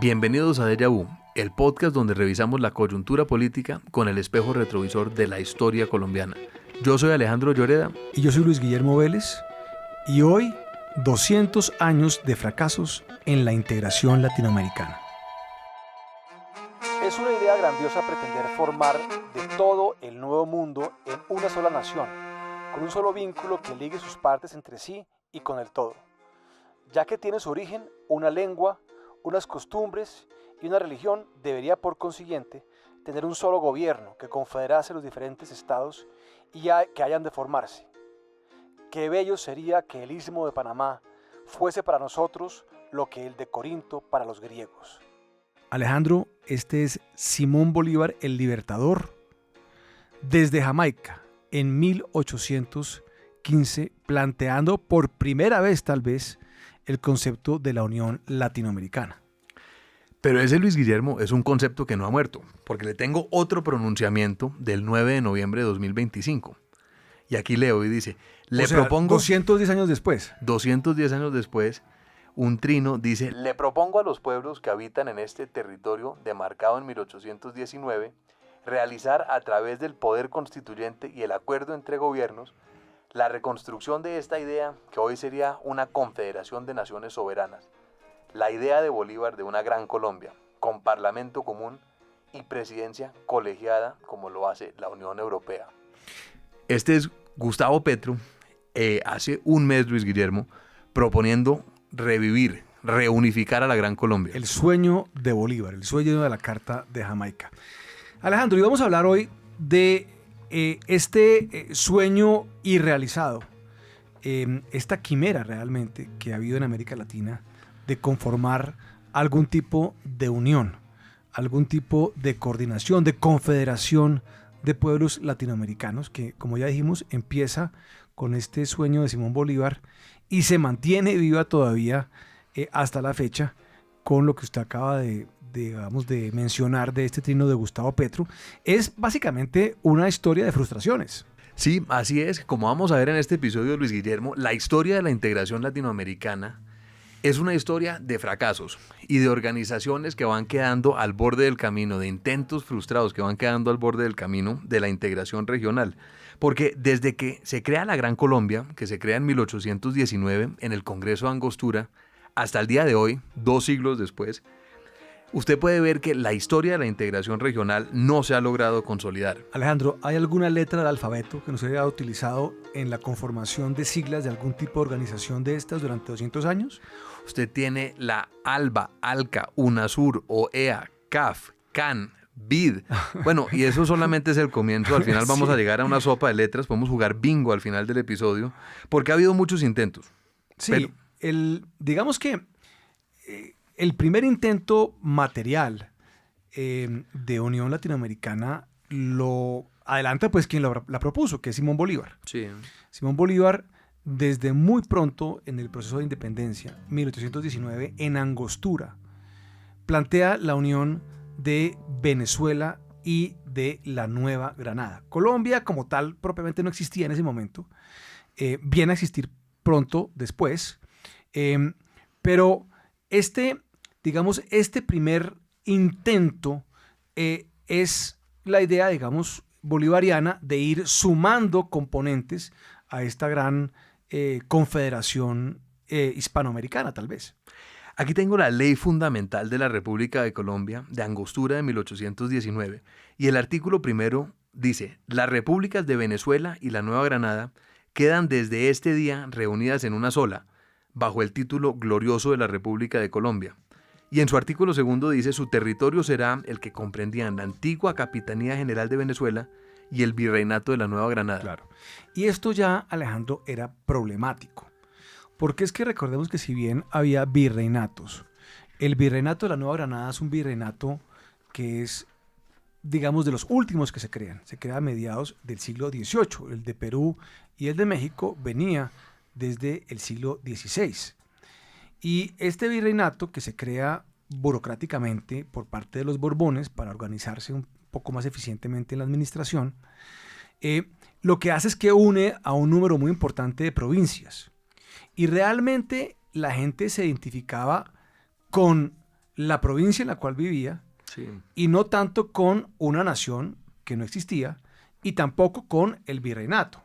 Bienvenidos a Deja Vu, el podcast donde revisamos la coyuntura política con el espejo retrovisor de la historia colombiana. Yo soy Alejandro Lloreda. Y yo soy Luis Guillermo Vélez. Y hoy, 200 años de fracasos en la integración latinoamericana. Es una idea grandiosa pretender formar de todo el nuevo mundo en una sola nación, con un solo vínculo que ligue sus partes entre sí y con el todo, ya que tiene su origen una lengua, unas costumbres y una religión. Debería por consiguiente tener un solo gobierno que confederase los diferentes estados y que hayan de formarse. Qué bello sería que el Istmo de Panamá fuese para nosotros lo que el de Corinto para los griegos. Alejandro, este es Simón Bolívar el Libertador desde Jamaica en 1815, planteando por primera vez tal vez el concepto de la Unión Latinoamericana. Pero ese, Luis Guillermo, es un concepto que no ha muerto, porque le tengo otro pronunciamiento del 9 de noviembre de 2025. Y aquí leo y dice, propongo 210 años después. 210 años después, un trino dice, le propongo a los pueblos que habitan en este territorio demarcado en 1819, realizar a través del poder constituyente y el acuerdo entre gobiernos, la reconstrucción de esta idea que hoy sería una confederación de naciones soberanas. La idea de Bolívar de una gran Colombia, con parlamento común y presidencia colegiada como lo hace la Unión Europea. Este es Gustavo Petro, hace un mes, Luis Guillermo, proponiendo revivir, reunificar a la gran Colombia. El sueño de Bolívar, el sueño de la Carta de Jamaica. Alejandro, y vamos a hablar hoy de este sueño irrealizado, esta quimera realmente que ha habido en América Latina de conformar algún tipo de unión, algún tipo de coordinación, de confederación de pueblos latinoamericanos que, como ya dijimos, empieza con este sueño de Simón Bolívar y se mantiene viva todavía hasta la fecha con lo que usted acaba de mencionar de este trino de Gustavo Petro. Es básicamente una historia de frustraciones. Sí, así es. Como vamos a ver en este episodio, Luis Guillermo, la historia de la integración latinoamericana es una historia de fracasos y de organizaciones que van quedando al borde del camino, de intentos frustrados que van quedando al borde del camino de la integración regional. Porque desde que se crea la Gran Colombia, que se crea en 1819 en el Congreso de Angostura, hasta el día de hoy, 2 siglos después, usted puede ver que la historia de la integración regional no se ha logrado consolidar. Alejandro, ¿hay alguna letra del alfabeto que no se haya utilizado en la conformación de siglas de algún tipo de organización de estas durante 200 años? Usted tiene la ALBA, ALCA, UNASUR, OEA, CAF, CAN, BID. Bueno, y eso solamente es el comienzo. Al final vamos a llegar a una sopa de letras. Podemos jugar bingo al final del episodio, porque ha habido muchos intentos. Sí, digamos que el primer intento material de unión latinoamericana lo adelanta pues quien la propuso, que es Simón Bolívar. Sí. Simón Bolívar, desde muy pronto en el proceso de independencia, 1819, en Angostura, plantea la unión de Venezuela y de la Nueva Granada. Colombia como tal propiamente no existía en ese momento, viene a existir pronto después, pero este primer intento es la idea, digamos, bolivariana de ir sumando componentes a esta gran confederación hispanoamericana, tal vez. Aquí tengo la ley fundamental de la República de Colombia de Angostura de 1819 y el artículo primero dice: las repúblicas de Venezuela y la Nueva Granada quedan desde este día reunidas en una sola, bajo el título glorioso de la República de Colombia. Y en su artículo segundo dice: su territorio será el que comprendían la antigua Capitanía General de Venezuela y el Virreinato de la Nueva Granada. Claro. Y esto ya, Alejandro, era problemático. Porque es que recordemos que si bien había virreinatos, el Virreinato de la Nueva Granada es un virreinato que es, digamos, de los últimos que se crean. Se crea a mediados del siglo XVIII. El de Perú y el de México venía desde el siglo XVI. Y este virreinato, que se crea burocráticamente por parte de los Borbones para organizarse un poco más eficientemente en la administración, lo que hace es que une a un número muy importante de provincias. Y realmente la gente se identificaba con la provincia en la cual vivía Sí. y no tanto con una nación que no existía y tampoco con el virreinato.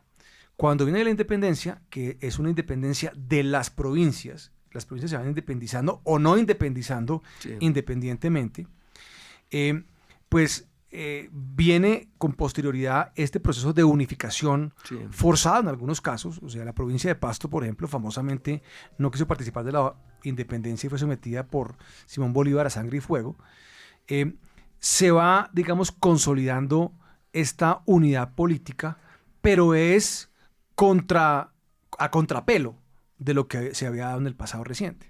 Cuando viene la independencia, que es una independencia de las provincias se van independizando o no independizando Sí. independientemente, viene con posterioridad este proceso de unificación Sí. forzado en algunos casos. O sea, la provincia de Pasto, por ejemplo, famosamente no quiso participar de la independencia y fue sometida por Simón Bolívar a sangre y fuego. Se va, digamos, consolidando esta unidad política, pero es a contrapelo de lo que se había dado en el pasado reciente.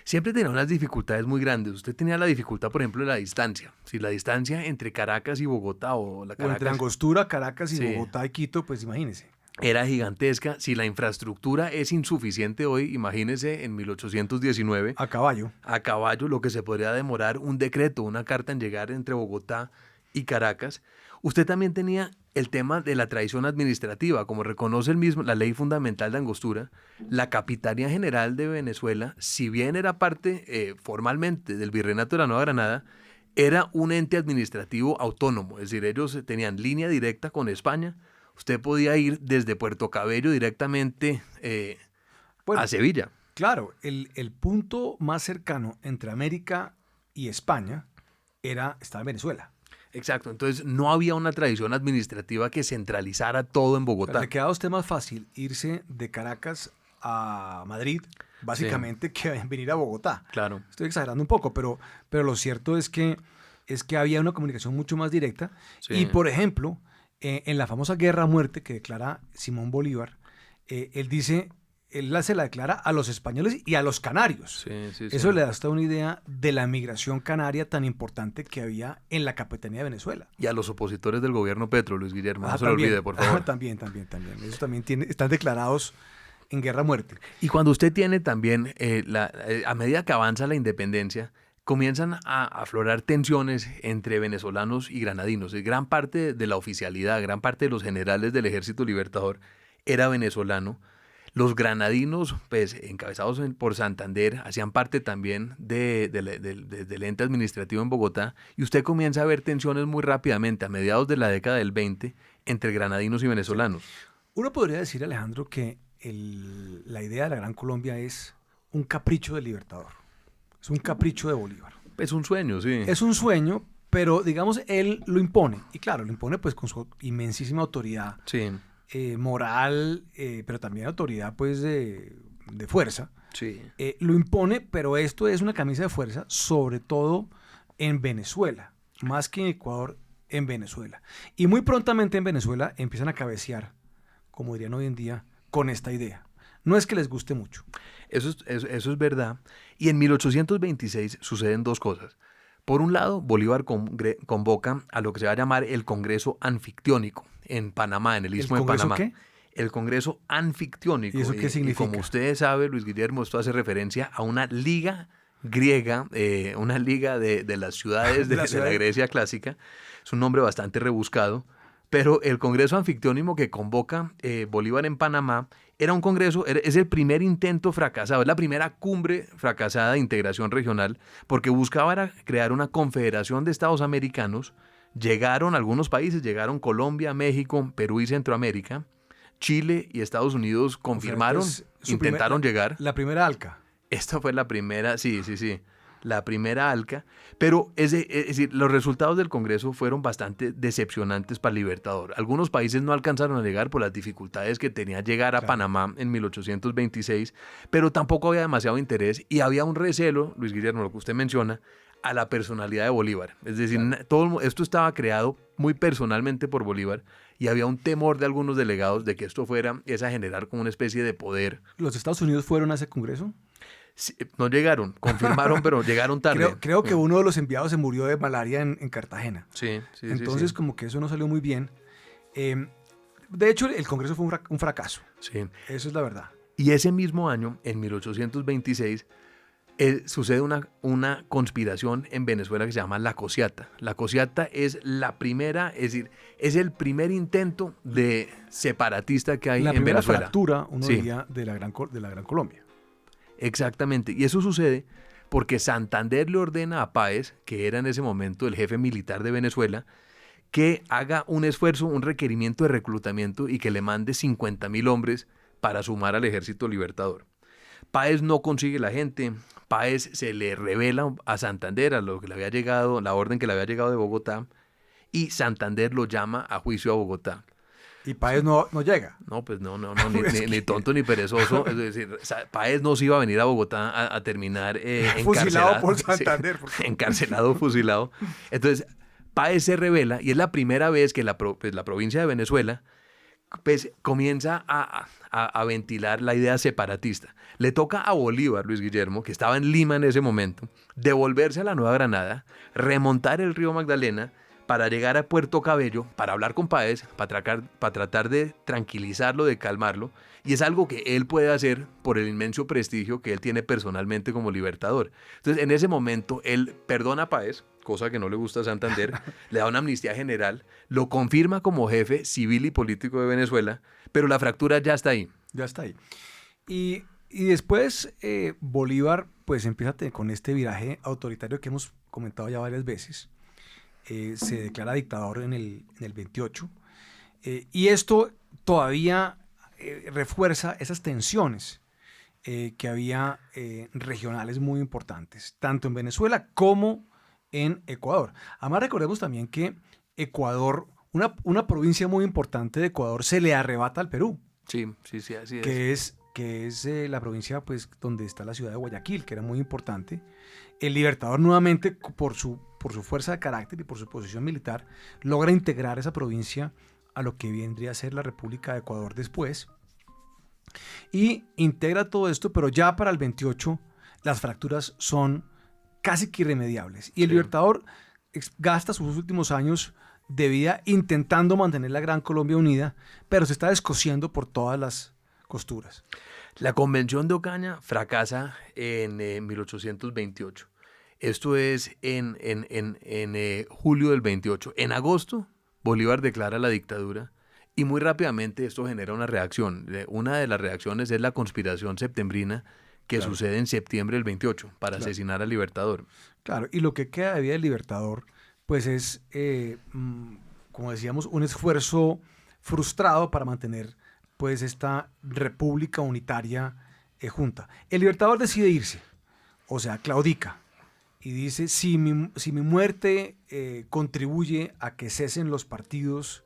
Siempre tenía unas dificultades muy grandes. Usted tenía la dificultad, por ejemplo, de la distancia. Si la distancia entre Caracas y Bogotá o la O entre Caracas Angostura, Caracas y Sí. Bogotá y Quito, pues imagínese. era gigantesca. Si la infraestructura es insuficiente hoy, imagínese en 1819, A caballo. a caballo, lo que se podría demorar un decreto, una carta en llegar entre Bogotá y Caracas. Usted también tenía el tema de la tradición administrativa, como reconoce la ley fundamental de Angostura, la Capitanía General de Venezuela, si bien era parte formalmente del Virreinato de la Nueva Granada, era un ente administrativo autónomo, es decir, ellos tenían línea directa con España. Usted podía ir desde Puerto Cabello directamente Bueno, a Sevilla. claro, el punto más cercano entre América y España estaba en Venezuela. Exacto, entonces no había una tradición administrativa que centralizara todo en O sea, Bogotá. le quedaba a usted más fácil irse de Caracas a Madrid, básicamente, que venir a Bogotá. Claro. Estoy exagerando un poco, pero lo cierto es que había una comunicación mucho más directa. Sí. Y, por ejemplo, en la famosa guerra a muerte que declara Simón Bolívar, él se la declara a los españoles y a los canarios. Eso le da hasta una idea de la migración canaria tan importante que había en la Capitanía de Venezuela. Y a los opositores del gobierno Petro, Luis Guillermo, no se lo olvide, por favor. También. Esos también están declarados en guerra a muerte. Y cuando usted tiene también, a medida que avanza la independencia, comienzan a aflorar tensiones entre venezolanos y granadinos. Y gran parte de la oficialidad, gran parte de los generales del Ejército Libertador era venezolano. Los granadinos, pues encabezados por Santander, hacían parte también del ente administrativo en Bogotá, y usted comienza a ver tensiones muy rápidamente a mediados de la década del 20 entre granadinos y venezolanos. Uno podría decir, Alejandro, que la idea de la Gran Colombia es un capricho del Libertador, es un capricho de Bolívar. Es un sueño, sí. Es un sueño, pero digamos, él lo impone, y claro, lo impone pues con su inmensísima autoridad. Sí. Moral, pero también autoridad pues de fuerza. Sí. Lo impone, pero esto es una camisa de fuerza, sobre todo en Venezuela, más que en Ecuador, en Venezuela. Y muy prontamente en Venezuela empiezan a cabecear, como dirían hoy en día, con esta idea. No es que les guste mucho. Eso es verdad. Y en 1826 suceden dos cosas. Por un lado, Bolívar convoca a lo que se va a llamar el Congreso Anfictiónico en Panamá, en el Istmo de Panamá. ¿El Congreso qué? El Congreso Anfictiónico. ¿Y eso qué significa? Y como usted sabe, Luis Guillermo, esto hace referencia a una liga griega, una liga de las ciudades de la Grecia clásica. Es un nombre bastante rebuscado. Pero el Congreso Anfictiónico que convoca Bolívar en Panamá era un congreso, es el primer intento fracasado, es la primera cumbre fracasada de integración regional, porque buscaba crear una confederación de estados americanos. Llegaron algunos países, llegaron Colombia, México, Perú y Centroamérica. Chile y Estados Unidos confirmaron, intentaron llegar. La primera ALCA. Esta fue la primera, sí. La primera ALCA, pero es decir, los resultados del Congreso fueron bastante decepcionantes para el Libertador. Algunos países no alcanzaron a llegar por las dificultades que tenía llegar a Panamá en 1826, pero tampoco había demasiado interés y había un recelo, Luis Guillermo, lo que usted menciona, a la personalidad de Bolívar. Es decir, esto estaba creado muy personalmente por Bolívar y había un temor de algunos delegados de que esto fuera a generar como una especie de poder. ¿Los Estados Unidos fueron a ese Congreso? Sí, no llegaron, confirmaron, pero llegaron tarde. Creo que uno de los enviados se murió de malaria en Cartagena. Sí. Entonces, como que eso no salió muy bien. De hecho, el Congreso fue un fracaso. Sí. Eso es la verdad. Y ese mismo año, en 1826, sucede una conspiración en Venezuela que se llama la Cociata. La Cociata es la primera, es decir, es el primer intento de separatista que hay en Venezuela. La primera fractura, uno diría, de la Gran Colombia. Exactamente. Y eso sucede porque Santander le ordena a Páez, que era en ese momento el jefe militar de Venezuela, que haga un esfuerzo, un requerimiento de reclutamiento y que le mande 50.000 hombres para sumar al ejército libertador. Páez no consigue la gente, Páez se le revela a Santander, a lo que le había llegado, la orden que le había llegado de Bogotá, y Santander lo llama a juicio a Bogotá. Y Páez no llega. No, pues no, ni tonto ni perezoso. Es decir, Páez no se iba a venir a Bogotá a terminar fusilado por Santander. Sí, encarcelado, fusilado. Entonces, Páez se revela y es la primera vez que la provincia de Venezuela pues, comienza a ventilar la idea separatista. Le toca a Bolívar, Luis Guillermo, que estaba en Lima en ese momento, devolverse a la Nueva Granada, remontar el río Magdalena para llegar a Puerto Cabello, para hablar con Páez, para tratar de tranquilizarlo, de calmarlo, y es algo que él puede hacer por el inmenso prestigio que él tiene personalmente como libertador. Entonces, en ese momento, él perdona a Páez, cosa que no le gusta a Santander, le da una amnistía general, lo confirma como jefe civil y político de Venezuela, pero la fractura ya está ahí. Ya está ahí. Y después Bolívar pues empieza con este viraje autoritario que hemos comentado ya varias veces. Se declara dictador en el 28 y esto todavía refuerza esas tensiones que había regionales muy importantes, tanto en Venezuela como en Ecuador. Además recordemos también que Ecuador, una provincia muy importante de Ecuador se le arrebata al Perú. Sí, así es. Que es la provincia pues, donde está la ciudad de Guayaquil, que era muy importante. El Libertador nuevamente, por su fuerza de carácter y por su posición militar, logra integrar esa provincia a lo que vendría a ser la República de Ecuador después. Y integra todo esto, pero ya para el 28 las fracturas son casi que irremediables. Y el Libertador gasta sus últimos años de vida intentando mantener la Gran Colombia unida, pero se está descosiendo por todas las costuras. La Convención de Ocaña fracasa en 1828. Esto es en julio del 28. En agosto, Bolívar declara la dictadura y muy rápidamente esto genera una reacción. Una de las reacciones es la conspiración septembrina que sucede en septiembre del 28 para asesinar al Libertador. Claro, y lo que queda de vida del Libertador pues es, como decíamos, un esfuerzo frustrado para mantener pues esta república unitaria junta. El Libertador decide irse, o sea, claudica, y dice, si mi muerte contribuye a que cesen los partidos,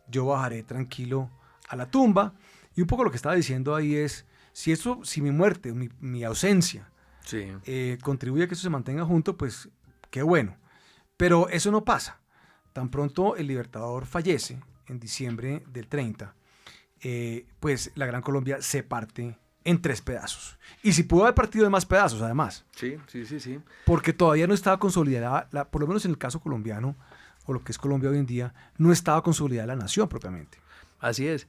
yo bajaré tranquilo a la tumba. Y un poco lo que estaba diciendo ahí es, si mi muerte, mi ausencia, contribuye a que eso se mantenga junto, pues qué bueno. Pero eso no pasa. Tan pronto el Libertador fallece, en diciembre del 30, pues la Gran Colombia se parte en 3 pedazos. Y si pudo haber partido de más pedazos, además. Sí. Porque todavía no estaba consolidada, por lo menos en el caso colombiano, o lo que es Colombia hoy en día, no estaba consolidada la nación propiamente. Así es.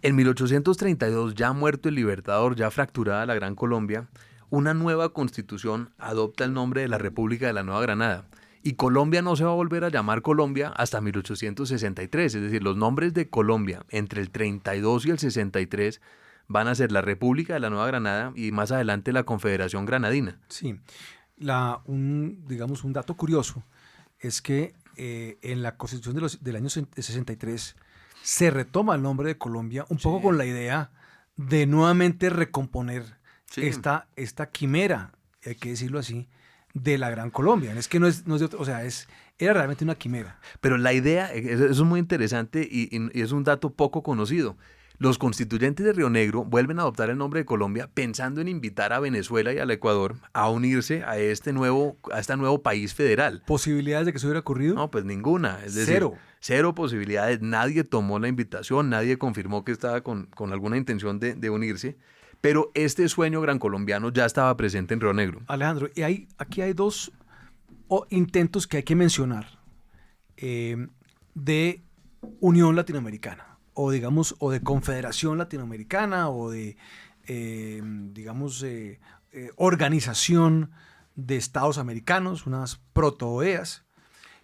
En 1832, ya muerto el Libertador, ya fracturada la Gran Colombia, una nueva constitución adopta el nombre de la República de la Nueva Granada. Y Colombia no se va a volver a llamar Colombia hasta 1863. Es decir, los nombres de Colombia entre el 32 y el 63 van a ser la República de la Nueva Granada y más adelante la Confederación Granadina. Sí. Un dato curioso es que en la Constitución del año 63 se retoma el nombre de Colombia un poco con la idea de nuevamente recomponer esta quimera, hay que decirlo así, de la Gran Colombia. Es que no es de otro, o sea, era realmente una quimera. Pero la idea, eso es muy interesante y es un dato poco conocido. Los constituyentes de Río Negro vuelven a adoptar el nombre de Colombia pensando en invitar a Venezuela y al Ecuador a unirse a este nuevo país federal. ¿Posibilidades de que eso hubiera ocurrido? No, pues ninguna. Es decir, cero posibilidades. Nadie tomó la invitación, nadie confirmó que estaba con alguna intención de unirse. Pero este sueño gran colombiano ya estaba presente en Río Negro. Alejandro, y aquí hay 2 intentos que hay que mencionar de unión latinoamericana, o de confederación latinoamericana, o de, organización de estados americanos, unas proto-OEAs.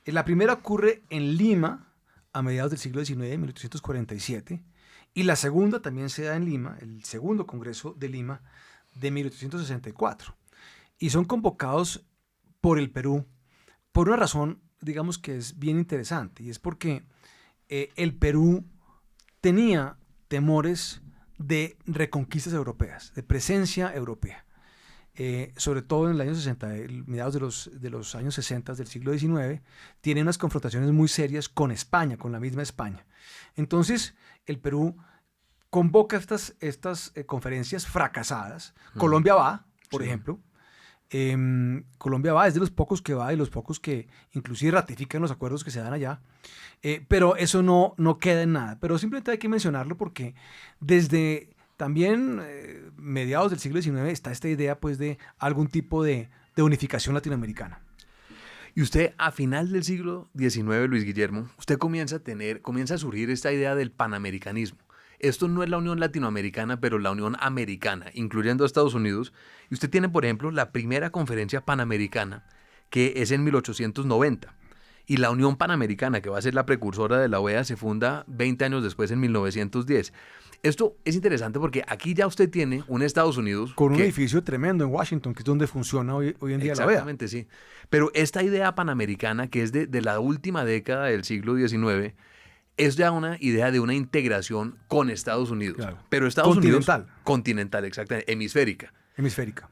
La primera ocurre en Lima a mediados del siglo XIX, 1847, y la segunda también se da en Lima, el segundo Congreso de Lima de 1864. y son convocados por el Perú por una razón, digamos que es bien interesante, y es porque el Perú tenía temores de reconquistas europeas, de presencia europea. Sobre todo en el año 60, mediados de los años 60 del siglo XIX, tiene unas confrontaciones muy serias con España, con la misma España. Entonces, el Perú convoca estas conferencias fracasadas. Colombia va, por ejemplo. Colombia va, es de los pocos que va y los pocos que inclusive ratifican los acuerdos que se dan allá. Pero eso no queda en nada. Pero simplemente hay que mencionarlo porque desde también mediados del siglo XIX está esta idea pues de algún tipo de unificación latinoamericana. Y usted a final del siglo XIX, Luis Guillermo, usted comienza a surgir esta idea del panamericanismo. Esto no es la Unión Latinoamericana, pero la Unión Americana, incluyendo a Estados Unidos. Y usted tiene, por ejemplo, la primera conferencia panamericana, que es en 1890. Y la Unión Panamericana, que va a ser la precursora de la OEA, se funda 20 años después, en 1910. Esto es interesante porque aquí ya usted tiene un Estados Unidos... Con un edificio tremendo en Washington, que es donde funciona hoy en día la OEA. Exactamente, sí. Pero esta idea panamericana, que es de la última década del siglo XIX, es ya una idea de una integración con Estados Unidos. Claro. Pero Estados continental. Unidos... Continental, exactamente. Hemisférica.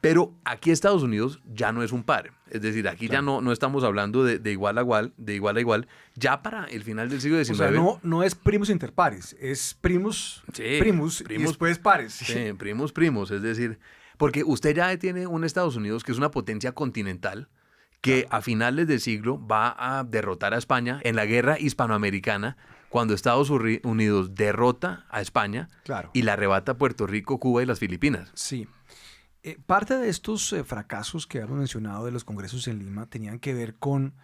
Pero aquí Estados Unidos ya no es un par. Es decir, aquí ya no estamos hablando de igual a igual. Ya para el final del siglo XIX... O sea, no es primos interpares, es primos y después pares. Sí, primos. Es decir, porque usted ya tiene un Estados Unidos que es una potencia continental que a finales del siglo va a derrotar a España en la guerra hispanoamericana, cuando Estados Unidos derrota a España y la arrebata a Puerto Rico, Cuba y las Filipinas. Sí. Parte de estos fracasos que habíamos mencionado de los congresos en Lima tenían que ver con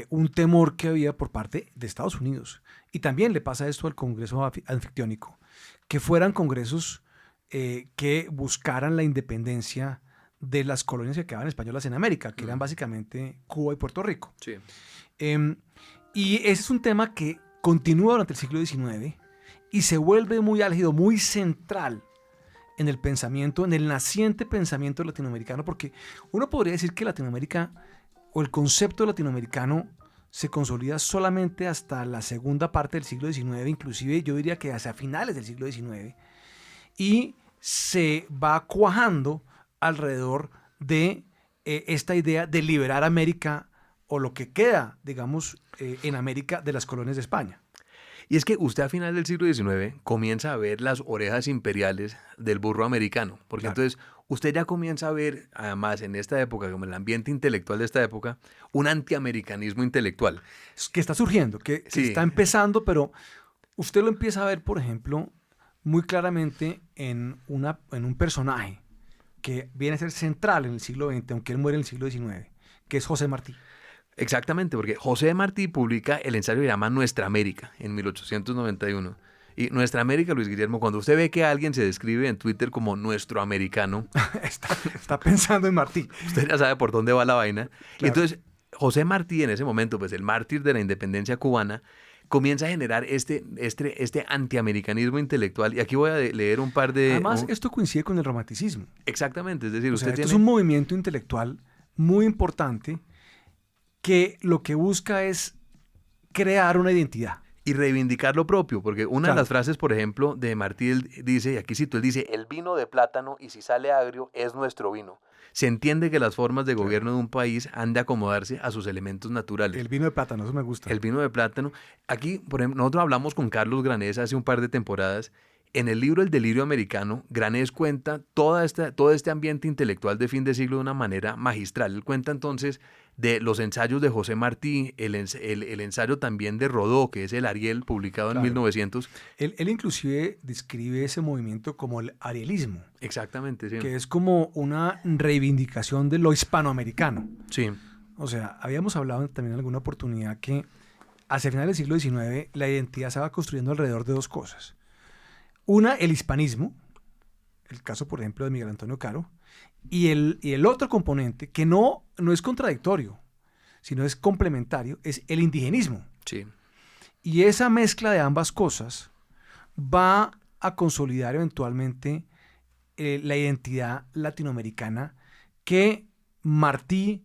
un temor que había por parte de Estados Unidos. Y también le pasa esto al Congreso Anfictiónico, que fueran congresos que buscaran la independencia de las colonias que quedaban españolas en América, que eran básicamente Cuba y Puerto Rico. Sí. Y ese es un tema que continúa durante el siglo XIX y se vuelve muy álgido, muy central en el pensamiento, en el naciente pensamiento latinoamericano, porque uno podría decir que Latinoamérica o el concepto latinoamericano se consolida solamente hasta la segunda parte del siglo XIX, inclusive yo diría que hacia finales del siglo XIX, y se va cuajando alrededor de esta idea de liberar América o lo que queda, digamos, en América de las colonias de España. Y es que usted a final del siglo XIX comienza a ver las orejas imperiales del burro americano, porque entonces usted ya comienza a ver, además en esta época, como el ambiente intelectual de esta época, un antiamericanismo intelectual. Que está surgiendo, que está empezando, pero usted lo empieza a ver, por ejemplo, muy claramente en un personaje que viene a ser central en el siglo XX, aunque él muere en el siglo XIX, que es José Martí. Exactamente, porque José Martí publica el ensayo que llama Nuestra América en 1891. Y Nuestra América, Luis Guillermo, cuando usted ve que alguien se describe en Twitter como nuestro americano, está pensando en Martí. Usted ya sabe por dónde va la vaina. Claro. Y entonces, José Martí, en ese momento, pues el mártir de la independencia cubana, comienza a generar este antiamericanismo intelectual. Y aquí voy a leer un par de... Además, esto coincide con el romanticismo. Exactamente, es decir, esto es un movimiento intelectual muy importante que lo que busca es crear una identidad. Y reivindicar lo propio, porque una de las frases, por ejemplo, de Martí, él dice, y aquí cito, él dice, el vino de plátano, y si sale agrio, es nuestro vino. Se entiende que las formas de gobierno de un país han de acomodarse a sus elementos naturales. El vino de plátano, eso me gusta. El vino de plátano. Aquí, por ejemplo, nosotros hablamos con Carlos Granés hace un par de temporadas. En el libro El delirio americano, Granés cuenta todo este ambiente intelectual de fin de siglo de una manera magistral. Él cuenta entonces de los ensayos de José Martí, el ensayo también de Rodó, que es el Ariel, publicado en 1900. Él inclusive describe ese movimiento como el arielismo. Exactamente, sí. Que es como una reivindicación de lo hispanoamericano. Sí. O sea, habíamos hablado también en alguna oportunidad que hacia finales del siglo XIX la identidad se va construyendo alrededor de dos cosas. Una, el hispanismo, el caso, por ejemplo, de Miguel Antonio Caro, y el otro componente, que no es contradictorio, sino es complementario, es el indigenismo. Sí. Y esa mezcla de ambas cosas va a consolidar eventualmente la identidad latinoamericana que Martí,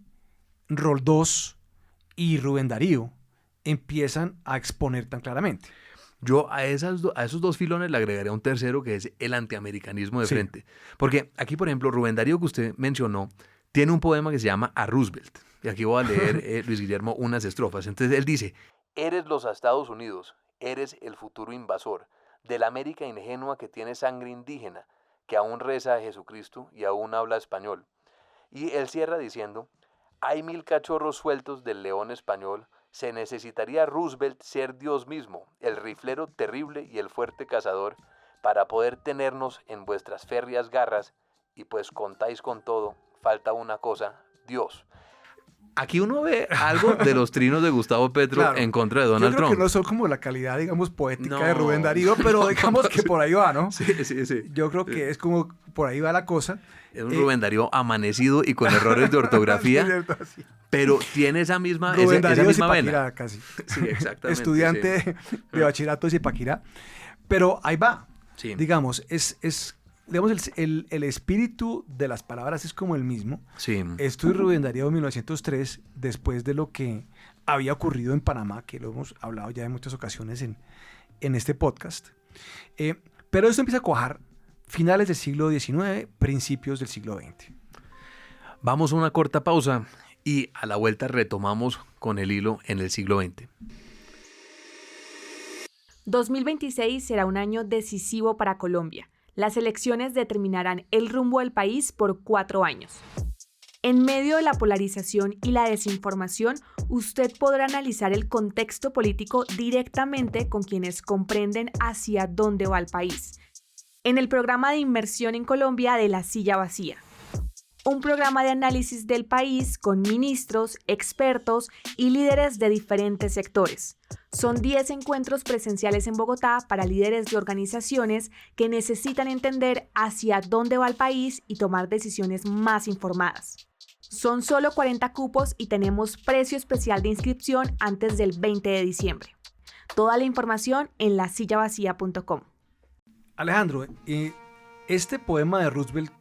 Roldós y Rubén Darío empiezan a exponer tan claramente. Yo a esos dos filones le agregaría un tercero, que es el antiamericanismo de Sí. frente. Porque aquí, por ejemplo, Rubén Darío, que usted mencionó, tiene un poema que se llama A Roosevelt. Y aquí voy a leer, Luis Guillermo, unas estrofas. Entonces él dice: eres los Estados Unidos, eres el futuro invasor de la América ingenua que tiene sangre indígena, que aún reza a Jesucristo y aún habla español. Y él cierra diciendo: hay 1000 cachorros sueltos del león español. Se necesitaría Roosevelt ser Dios mismo, el riflero terrible y el fuerte cazador, para poder tenernos en vuestras férreas garras, y pues contáis con todo, falta una cosa, Dios. Aquí uno ve algo de los trinos de Gustavo Petro Claro. en contra de Yo Donald creo Trump. que no son como la calidad, digamos, poética No. de Rubén Darío, pero digamos que por ahí va, ¿no? Sí, sí, sí. Yo creo que es como por ahí va la cosa. Es un Rubén Darío amanecido y con errores de ortografía, Sí, cierto, sí. pero tiene esa misma, Rubén esa Darío misma Zipaquirá, vena. casi. Sí, exactamente. Estudiante de bachillerato de Zipaquirá. Pero ahí va. Sí. Digamos, digamos el espíritu de las palabras es como el mismo. Sí. Esto es Rubén Darío 1903, después de lo que había ocurrido en Panamá, que lo hemos hablado ya en muchas ocasiones en este podcast. Pero esto empieza a cuajar finales del siglo XIX, principios del siglo XX. Vamos a una corta pausa y a la vuelta retomamos con el hilo en el siglo XX. 2026 será un año decisivo para Colombia. Las elecciones determinarán el rumbo del país por 4 años. En medio de la polarización y la desinformación, usted podrá analizar el contexto político directamente con quienes comprenden hacia dónde va el país. En el programa de inmersión en Colombia de La Silla Vacía. Un programa de análisis del país con ministros, expertos y líderes de diferentes sectores. Son 10 encuentros presenciales en Bogotá para líderes de organizaciones que necesitan entender hacia dónde va el país y tomar decisiones más informadas. Son solo 40 cupos y tenemos precio especial de inscripción antes del 20 de diciembre. Toda la información en lasillavacía.com. Alejandro, este poema de Roosevelt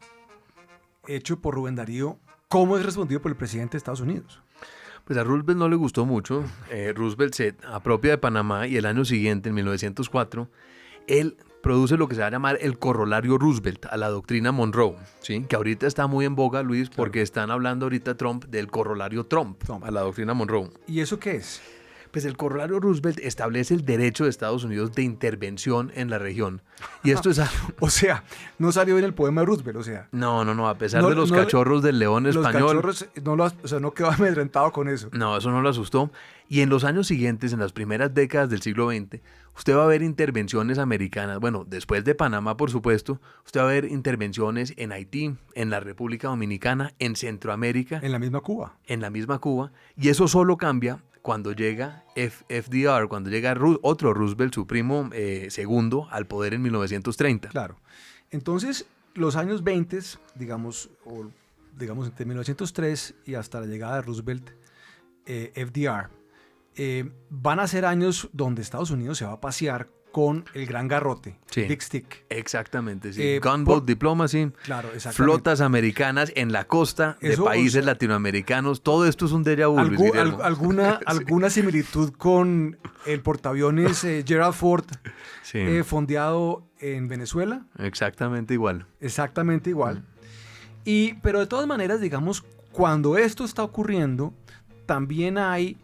hecho por Rubén Darío, ¿cómo es respondido por el presidente de Estados Unidos? Pues a Roosevelt no le gustó mucho. Roosevelt se apropia de Panamá y el año siguiente, en 1904, él produce lo que se va a llamar el corolario Roosevelt a la doctrina Monroe, ¿sí? Que ahorita está muy en boga, Luis, porque están hablando ahorita Trump del corolario Trump a la doctrina Monroe. ¿Y eso qué es? Pues el corolario Roosevelt establece el derecho de Estados Unidos de intervención en la región. Y esto es algo... O sea, no salió en el poema de Roosevelt, o sea. No, a pesar de los cachorros del león español... Los cachorros, no quedó amedrentado con eso. No, eso no lo asustó. Y en los años siguientes, en las primeras décadas del siglo XX, usted va a ver intervenciones americanas. Bueno, después de Panamá, por supuesto, usted va a ver intervenciones en Haití, en la República Dominicana, en Centroamérica. En la misma Cuba. En la misma Cuba. Y eso solo cambia cuando llega FDR, cuando llega otro Roosevelt, su primo segundo, al poder en 1930. Claro. Entonces, los años 20, digamos entre 1903 y hasta la llegada de Roosevelt, FDR, van a ser años donde Estados Unidos se va a pasear con el gran garrote, Sí. Big Stick. Exactamente, sí. Gunboat Diplomacy, Claro, exactamente. flotas americanas en la costa de Eso, países o sea, latinoamericanos. Todo esto es un déjà vu, Luis Guillermo. ¿Alguna similitud con el portaaviones Gerald Ford Sí, fondeado en Venezuela? exactamente igual. Exactamente igual. Pero de todas maneras, digamos, cuando esto está ocurriendo, también hay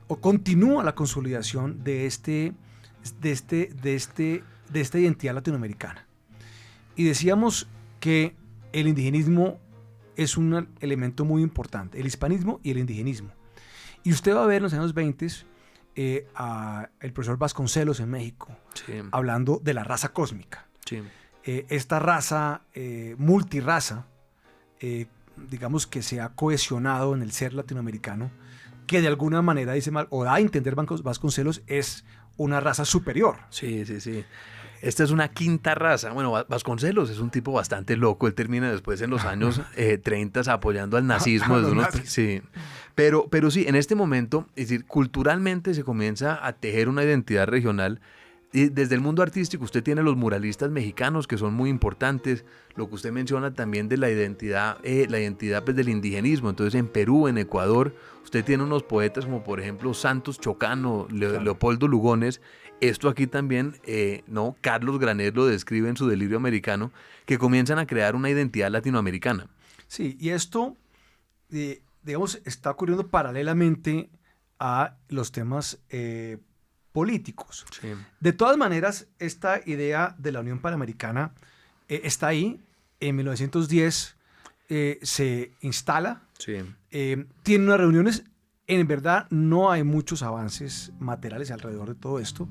o continúa la consolidación de esta identidad latinoamericana. Y decíamos que el indigenismo es un elemento muy importante, el hispanismo y el indigenismo. Y usted va a ver en los años 20 a el profesor Vasconcelos en México Sí, hablando de la raza cósmica. sí. Esta raza, multirraza, digamos que se ha cohesionado en el ser latinoamericano, que de alguna manera dice mal, o da a entender Vasconcelos, es una raza superior. Sí. Esta es una quinta raza. Bueno, Vasconcelos es un tipo bastante loco. Él termina después en los años 30 apoyando al nazismo. los Desde nazis. Sí. Pero sí, en este momento, es decir, culturalmente se comienza a tejer una identidad regional. Y desde el mundo artístico usted tiene los muralistas mexicanos que son muy importantes, lo que usted menciona también de la identidad pues, del indigenismo. Entonces en Perú, en Ecuador, usted tiene unos poetas como por ejemplo Santos Chocano, Claro. Leopoldo Lugones. Esto aquí también, ¿no? Carlos Granés lo describe en su Delirio Americano, que comienzan a crear una identidad latinoamericana. Sí, y esto, digamos, está ocurriendo paralelamente a los temas políticos. Sí. De todas maneras, esta idea de la Unión Panamericana está ahí. En 1910 se instala, Sí. tiene unas reuniones. En verdad no hay muchos avances materiales alrededor de todo esto.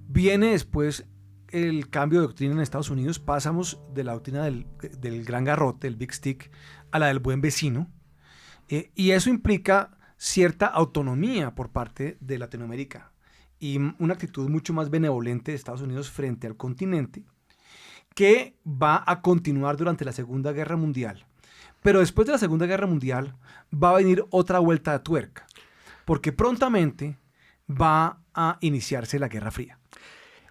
Viene después el cambio de doctrina en Estados Unidos. Pasamos de la doctrina del gran garrote, el Big Stick, a la del buen vecino. Y eso implica cierta autonomía por parte de Latinoamérica y una actitud mucho más benevolente de Estados Unidos frente al continente, que va a continuar durante la Segunda Guerra Mundial. Pero después de la Segunda Guerra Mundial va a venir otra vuelta de tuerca, porque prontamente va a iniciarse la Guerra Fría.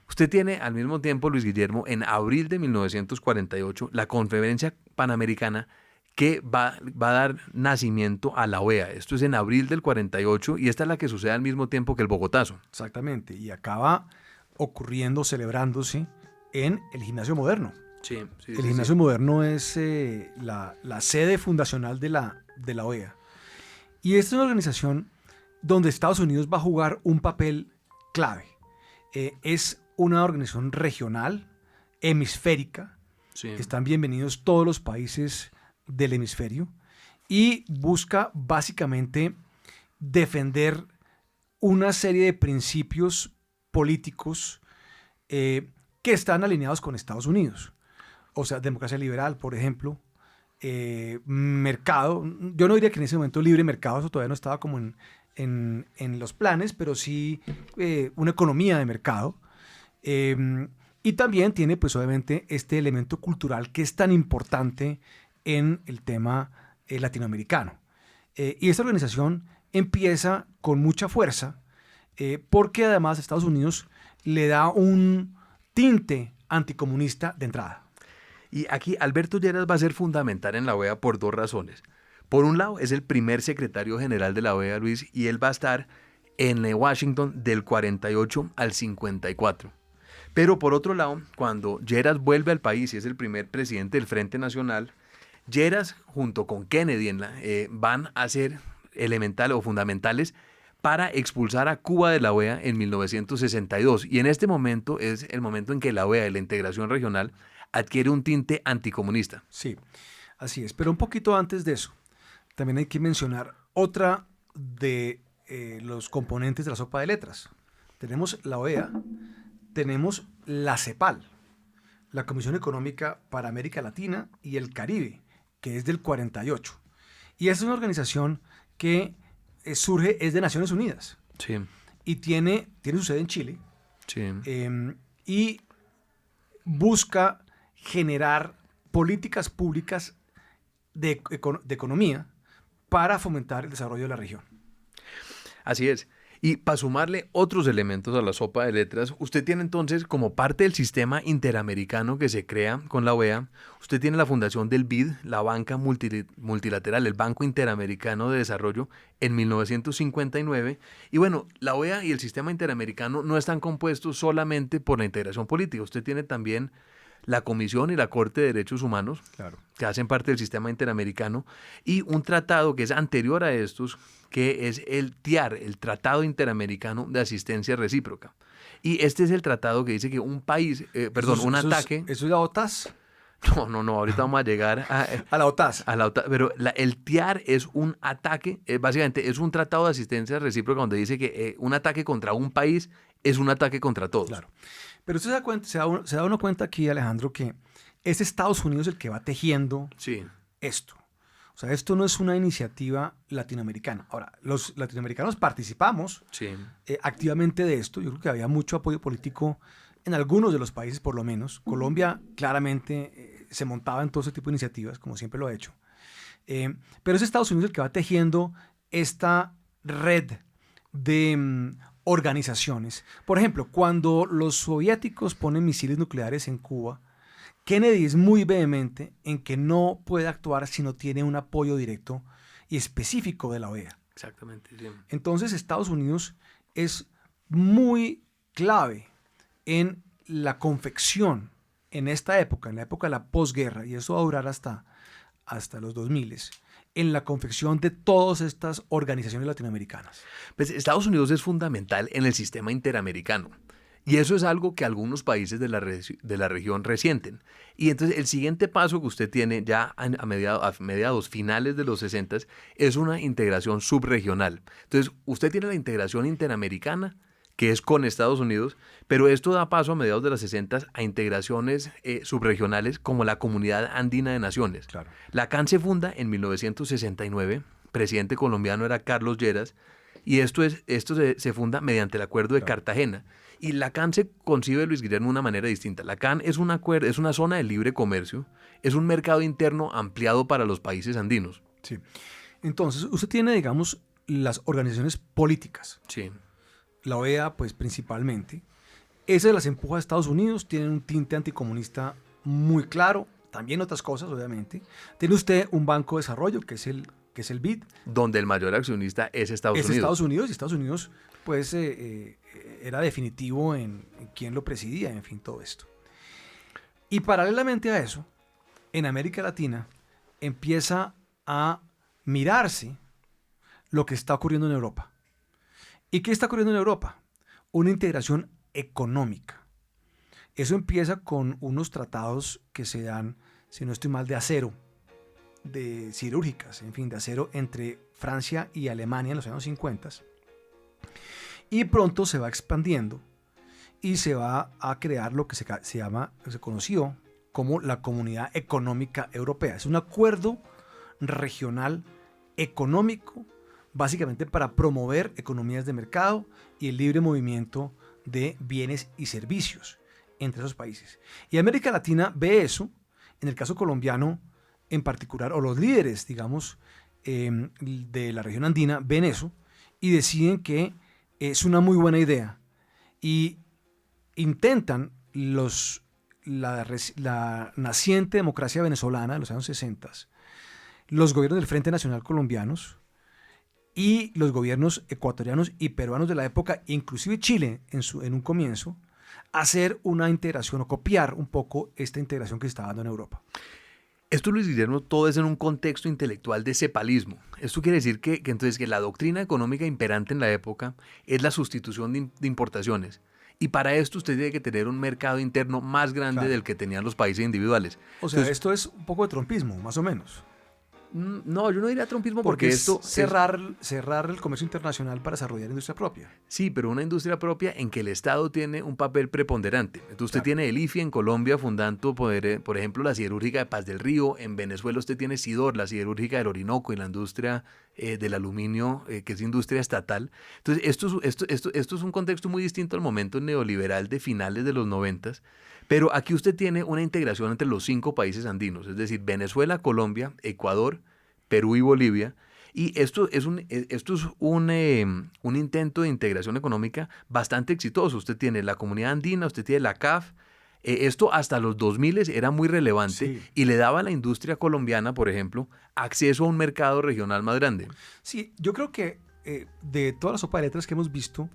Usted tiene al mismo tiempo, Luis Guillermo, en abril de 1948, la Conferencia Panamericana que va a dar nacimiento a la OEA. Esto es en abril del 48 y esta es la que sucede al mismo tiempo que el Bogotazo. Exactamente, y acaba ocurriendo, celebrándose en el Gimnasio Moderno. Sí, El Gimnasio Moderno es la sede fundacional de la OEA. Y esta es una organización donde Estados Unidos va a jugar un papel clave. Es una organización regional, hemisférica. Sí. Están bienvenidos todos los países del hemisferio y busca básicamente defender una serie de principios políticos que están alineados con Estados Unidos. O sea, democracia liberal, por ejemplo, mercado. Yo no diría que en ese momento libre mercado, eso todavía no estaba como en los planes, pero sí una economía de mercado. Y también tiene, pues obviamente, este elemento cultural que es tan importante en el tema latinoamericano. Y esta organización empieza con mucha fuerza porque además Estados Unidos le da un tinte anticomunista de entrada. Y aquí Alberto Lleras va a ser fundamental en la OEA por dos razones. Por un lado, es el primer secretario general de la OEA, Luis, y él va a estar en Washington del 48 al 54. Pero por otro lado, cuando Lleras vuelve al país y es el primer presidente del Frente Nacional, Lleras junto con Kennedy van a ser elementales o fundamentales para expulsar a Cuba de la OEA en 1962. Y en este momento es el momento en que la OEA, la integración regional, adquiere un tinte anticomunista. Sí, así es. Pero un poquito antes de eso, también hay que mencionar otra de los componentes de la sopa de letras. Tenemos la OEA, tenemos la CEPAL, la Comisión Económica para América Latina y el Caribe, que es del 48. Y es una organización que surge, es de Naciones Unidas. Sí. Y tiene su sede en Chile. Sí. Y busca generar políticas públicas de economía para fomentar el desarrollo de la región. Así es. Y para sumarle otros elementos a la sopa de letras, usted tiene entonces como parte del sistema interamericano que se crea con la OEA, usted tiene la fundación del BID, la banca multilateral, el Banco Interamericano de Desarrollo, en 1959. Y bueno, la OEA y el sistema interamericano no están compuestos solamente por la integración política. Usted tiene también la Comisión y la Corte de Derechos Humanos, Claro. que hacen parte del sistema interamericano, y un tratado que es anterior a estos, que es el TIAR, el Tratado Interamericano de Asistencia Recíproca. Y este es el tratado que dice que un país, un ataque... ¿Eso es la OTAS? No, ahorita vamos a llegar A la OTAS. a la OTAN, pero el TIAR es un ataque, básicamente es un tratado de asistencia recíproca donde dice que un ataque contra un país es un ataque contra todos. Claro. Pero usted se da uno cuenta aquí, Alejandro, que es Estados Unidos el que va tejiendo Sí. esto. O sea, esto no es una iniciativa latinoamericana. Ahora, los latinoamericanos participamos Sí. activamente de esto. Yo creo que había mucho apoyo político en algunos de los países, por lo menos. Colombia claramente se montaba en todo ese tipo de iniciativas, como siempre lo ha hecho. Pero es Estados Unidos el que va tejiendo esta red de organizaciones. Por ejemplo, cuando los soviéticos ponen misiles nucleares en Cuba, Kennedy es muy vehemente en que no puede actuar si no tiene un apoyo directo y específico de la OEA. Exactamente, sí. Entonces Estados Unidos es muy clave en la confección en esta época, en la época de la posguerra, y eso va a durar hasta los 2000, en la confección de todas estas organizaciones latinoamericanas. Pues Estados Unidos es fundamental en el sistema interamericano. Y eso es algo que algunos países de la región resienten. Y entonces el siguiente paso que usted tiene ya a mediados finales de los 60 es una integración subregional. Entonces usted tiene la integración interamericana, que es con Estados Unidos, pero esto da paso a mediados de los 60 a integraciones subregionales como la Comunidad Andina de Naciones. Claro. La CAN se funda en 1969, presidente colombiano era Carlos Lleras, y esto se funda mediante el Acuerdo de Cartagena. Y la CAN se concibe, Luis Guillermo, de una manera distinta. La CAN es una zona de libre comercio, es un mercado interno ampliado para los países andinos. Sí. Entonces, usted tiene, digamos, las organizaciones políticas. Sí. La OEA, pues principalmente. Esas las empuja a Estados Unidos, tienen un tinte anticomunista muy claro, también otras cosas, obviamente. Tiene usted un Banco de Desarrollo, que es el BID. Donde el mayor accionista es Estados Unidos. Estados Unidos, y Estados Unidos, pues, era definitivo en quién lo presidía, en fin, todo esto. Y paralelamente a eso, en América Latina empieza a mirarse lo que está ocurriendo en Europa. ¿Y qué está ocurriendo en Europa? Una integración económica. Eso empieza con unos tratados que se dan, si no estoy mal, de acero, de siderúrgicas, en fin, de acero entre Francia y Alemania en los años 50. Y pronto se va expandiendo y se va a crear lo que se conoció como la Comunidad Económica Europea. Es un acuerdo regional económico, básicamente para promover economías de mercado y el libre movimiento de bienes y servicios entre esos países. Y América Latina ve eso, en el caso colombiano en particular, o los líderes, digamos, de la región andina ven eso y deciden que es una muy buena idea y intentan la naciente democracia venezolana de los años 60, los gobiernos del Frente Nacional colombianos y los gobiernos ecuatorianos y peruanos de la época, inclusive Chile en un comienzo, hacer una integración o copiar un poco esta integración que se estaba dando en Europa. Esto, Luis Guillermo, todo es en un contexto intelectual de cepalismo. Esto quiere decir que la doctrina económica imperante en la época es la sustitución de importaciones. Y para esto usted tiene que tener un mercado interno más grande del que tenían los países individuales. O sea, esto es un poco de trumpismo, más o menos. No, yo no diría trumpismo porque esto cerrar el comercio internacional para desarrollar industria propia. Sí, pero una industria propia en que el Estado tiene un papel preponderante. Entonces usted tiene el IFI en Colombia fundando, por ejemplo, la siderúrgica de Paz del Río. En Venezuela usted tiene SIDOR, la siderúrgica del Orinoco, y la industria del aluminio, que es industria estatal. Entonces esto es un contexto muy distinto al momento neoliberal de finales de los 90. Pero aquí usted tiene una integración entre los 5 países andinos, es decir, Venezuela, Colombia, Ecuador, Perú y Bolivia. Y esto es un intento de integración económica bastante exitoso. Usted tiene la Comunidad Andina, usted tiene la CAF. Esto hasta los 2000 era muy relevante, y le daba a la industria colombiana, por ejemplo, acceso a un mercado regional más grande. Sí, yo creo que de todas las sopa de letras que hemos visto,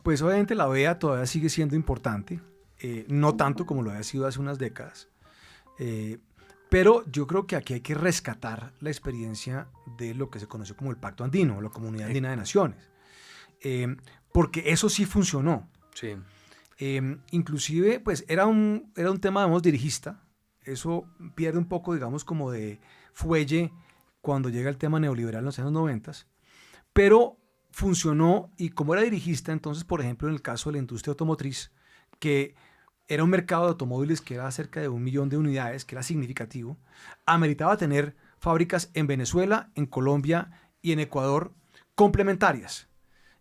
pues obviamente la OEA todavía sigue siendo importante. No tanto como lo había sido hace unas décadas, pero yo creo que aquí hay que rescatar la experiencia de lo que se conoció como el Pacto Andino, la Comunidad Andina de Naciones, porque eso sí funcionó. Sí. Inclusive, pues era un tema, digamos, dirigista. Eso pierde un poco, digamos, como de fuelle cuando llega el tema neoliberal en los años 90, pero funcionó, y como era dirigista, entonces, por ejemplo, en el caso de la industria automotriz, que era un mercado de automóviles que era cerca de 1 millón de unidades, que era significativo, ameritaba tener fábricas en Venezuela, en Colombia y en Ecuador complementarias.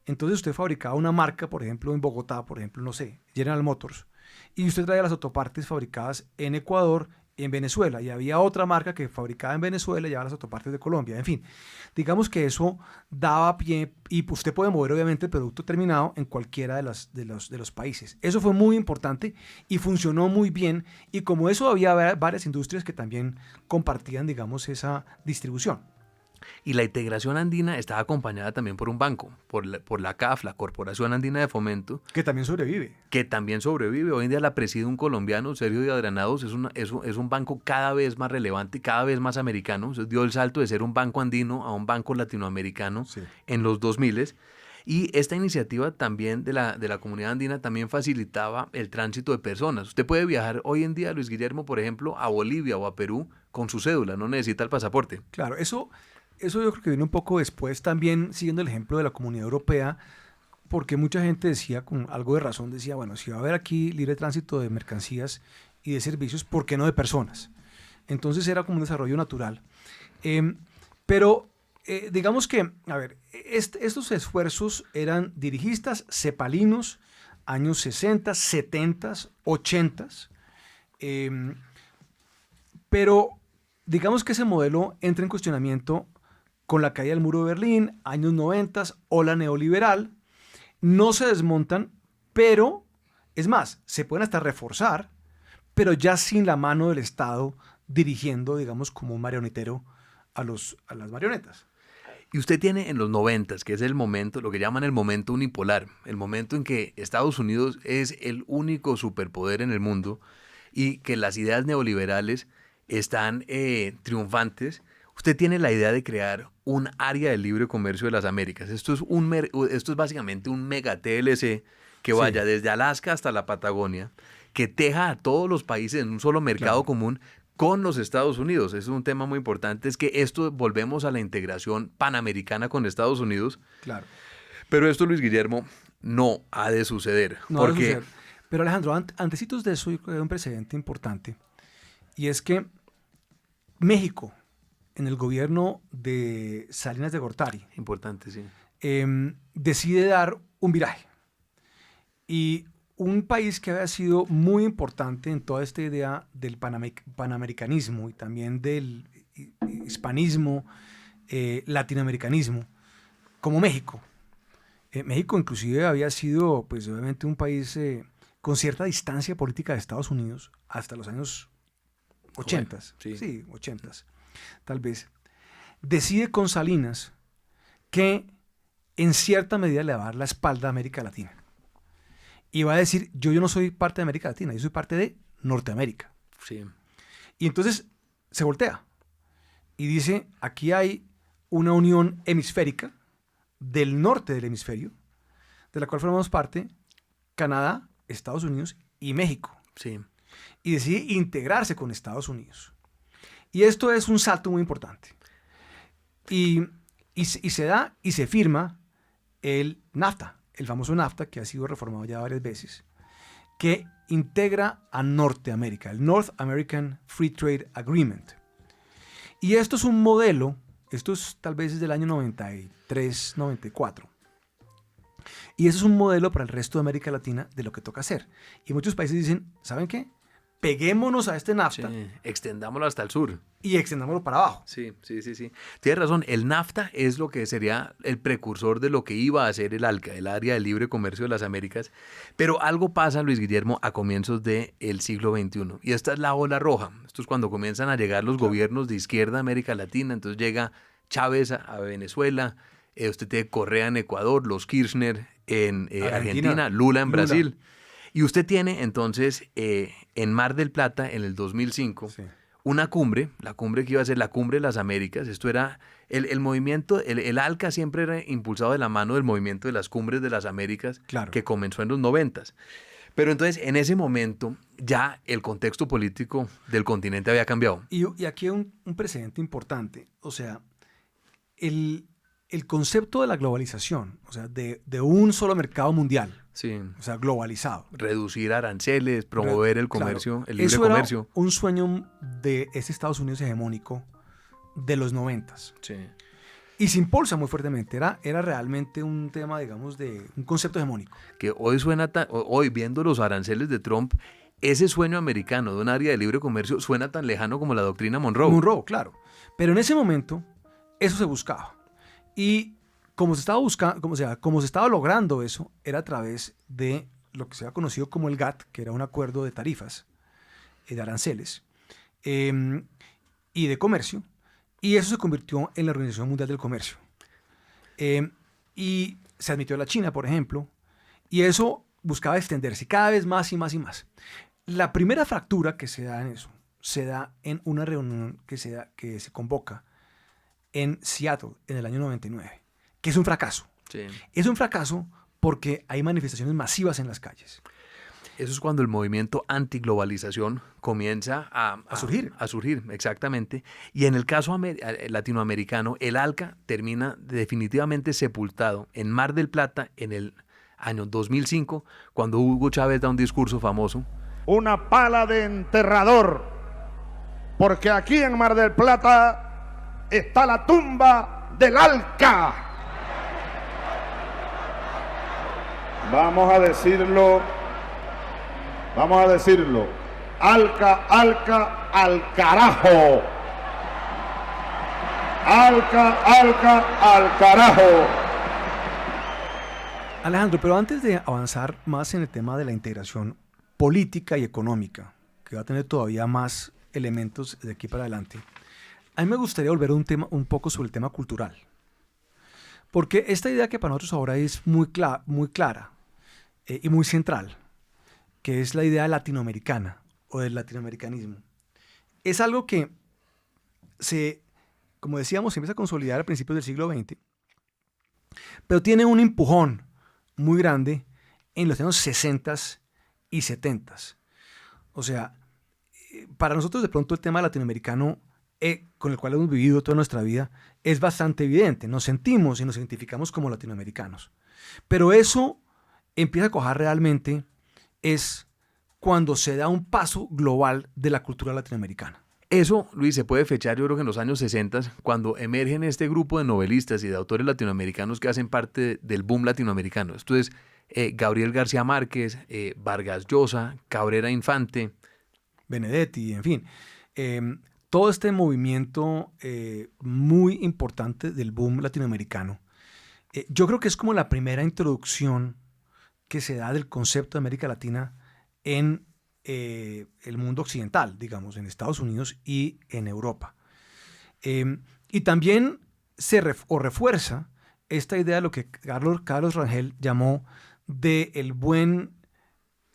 Entonces usted fabricaba una marca, por ejemplo, en Bogotá, por ejemplo, no sé, General Motors, y usted traía las autopartes fabricadas en Ecuador, en Venezuela, y había otra marca que fabricaba en Venezuela y llevaba las autopartes de Colombia. En fin, digamos que eso daba pie, y usted puede mover obviamente el producto terminado en cualquiera de los países. Eso fue muy importante y funcionó muy bien, y como eso había varias industrias que también compartían, digamos, esa distribución. Y la integración andina estaba acompañada también por un banco, por la CAF, la Corporación Andina de Fomento. Que también sobrevive. Que también sobrevive. Hoy en día la preside un colombiano, Sergio Díaz Granados. Es un banco cada vez más relevante, cada vez más americano. Se dio el salto de ser un banco andino a un banco latinoamericano en los 2000. Y esta iniciativa también de la comunidad andina también facilitaba el tránsito de personas. Usted puede viajar hoy en día, Luis Guillermo, por ejemplo, a Bolivia o a Perú con su cédula, no necesita el pasaporte. Claro, eso yo creo que viene un poco después también, siguiendo el ejemplo de la Comunidad Europea, porque mucha gente decía, con algo de razón, decía, bueno, si va a haber aquí libre tránsito de mercancías y de servicios, ¿por qué no de personas? Entonces era como un desarrollo natural. Pero digamos que, a ver, estos esfuerzos eran dirigistas, cepalinos, años 60, 70, 80, pero digamos que ese modelo entra en cuestionamiento con la caída del muro de Berlín, años 90, ola neoliberal. No se desmontan, pero, es más, se pueden hasta reforzar, pero ya sin la mano del Estado dirigiendo, digamos, como un marionetero a las marionetas. Y usted tiene en los 90, que es el momento, lo que llaman el momento unipolar, el momento en que Estados Unidos es el único superpoder en el mundo y que las ideas neoliberales están triunfantes. Usted tiene la idea de crear un área de libre comercio de las Américas. Esto es básicamente un mega TLC que vaya desde Alaska hasta la Patagonia, que teja a todos los países en un solo mercado común con los Estados Unidos. Eso es un tema muy importante, es que volvemos a la integración panamericana con Estados Unidos. Claro. Pero esto, Luis Guillermo, no ha de suceder. Pero Alejandro, antecitos de eso, yo creo que hay un precedente importante, y es que México, en el gobierno de Salinas de Gortari, importante, sí, decide dar un viraje. Y un país que había sido muy importante en toda esta idea del panamericanismo y también del hispanismo, latinoamericanismo, como México. México inclusive había sido, pues obviamente, un país con cierta distancia política de Estados Unidos hasta los años 80. Sí, 80, tal vez. Decide con Salinas que en cierta medida le va a dar la espalda a América Latina. Y va a decir, yo no soy parte de América Latina, yo soy parte de Norteamérica. Sí. Y entonces se voltea y dice, aquí hay una unión hemisférica del norte del hemisferio, de la cual formamos parte Canadá, Estados Unidos y México. Sí. Y decide integrarse con Estados Unidos. Y esto es un salto muy importante. Y se da y se firma el NAFTA, el famoso NAFTA, que ha sido reformado ya varias veces, que integra a Norteamérica, el North American Free Trade Agreement. Y esto es un modelo, esto es tal vez desde el año 93, 94. Y eso es un modelo para el resto de América Latina de lo que toca hacer. Y muchos países dicen, ¿saben qué? Peguémonos a este NAFTA. Sí, extendámoslo hasta el sur. Y extendámoslo para abajo. Sí. Tienes razón, el NAFTA es lo que sería el precursor de lo que iba a ser el ALCA, el Área de Libre Comercio de las Américas. Pero algo pasa, Luis Guillermo, a comienzos del siglo XXI. Y esta es la ola roja. Esto es cuando comienzan a llegar los gobiernos de izquierda a América Latina. Entonces llega Chávez a Venezuela, usted tiene Correa en Ecuador, los Kirchner en Argentina, Lula en Brasil. Y usted tiene entonces en Mar del Plata, en el 2005, una cumbre, la cumbre que iba a ser la cumbre de las Américas. Esto era el movimiento, el ALCA siempre era impulsado de la mano del movimiento de las cumbres de las Américas, que comenzó en los 90. Pero entonces, en ese momento, ya el contexto político del continente había cambiado. Y aquí hay un precedente importante. O sea, el concepto de la globalización, o sea, de un solo mercado mundial, o sea, globalizado. Reducir aranceles, promover el comercio, el libre eso comercio. Era un sueño de ese Estados Unidos hegemónico de los 90. Sí. Y se impulsa muy fuertemente. Era realmente un tema, digamos, de un concepto hegemónico. Que hoy suena, hoy viendo los aranceles de Trump, ese sueño americano de un área de libre comercio suena tan lejano como la doctrina Monroe. Monroe, claro. Pero en ese momento, eso se buscaba. Y como se estaba buscando, como se estaba logrando eso, era a través de lo que se ha conocido como el GATT, que era un acuerdo de tarifas, de aranceles y de comercio, y eso se convirtió en la Organización Mundial del Comercio. Y se admitió a la China, por ejemplo, y eso buscaba extenderse cada vez más y más y más. La primera fractura que se da en eso se da en una reunión que se convoca en Seattle en el año 99, que es un fracaso. Sí. Es un fracaso porque hay manifestaciones masivas en las calles. Eso es cuando el movimiento antiglobalización comienza a surgir. A surgir, exactamente. Y en el caso latinoamericano, el ALCA termina definitivamente sepultado en Mar del Plata en el año 2005, cuando Hugo Chávez da un discurso famoso. Una pala de enterrador, porque aquí en Mar del Plata está la tumba del ALCA. Vamos a decirlo. ALCA, ALCA, al carajo. ALCA, ALCA, al carajo. Alejandro, pero antes de avanzar más en el tema de la integración política y económica, que va a tener todavía más elementos de aquí para adelante, a mí me gustaría volver a un poco sobre el tema cultural. Porque esta idea que para nosotros ahora es muy clara y muy central, que es la idea latinoamericana o del latinoamericanismo, es algo que como decíamos, se empieza a consolidar a principios del siglo XX, pero tiene un empujón muy grande en los años 60 y 70. O sea, para nosotros de pronto el tema latinoamericano, con el cual hemos vivido toda nuestra vida, es bastante evidente. Nos sentimos y nos identificamos como latinoamericanos. Pero eso empieza a cuajar realmente es cuando se da un paso global de la cultura latinoamericana. Eso, Luis, se puede fechar yo creo que en los años 60, cuando emergen este grupo de novelistas y de autores latinoamericanos que hacen parte del boom latinoamericano. Esto es Gabriel García Márquez, Vargas Llosa, Cabrera Infante, Benedetti, en fin. Todo este movimiento muy importante del boom latinoamericano. Yo creo que es como la primera introducción que se da del concepto de América Latina en el mundo occidental, digamos, en Estados Unidos y en Europa. Y también refuerza esta idea de lo que Carlos Rangel llamó de el buen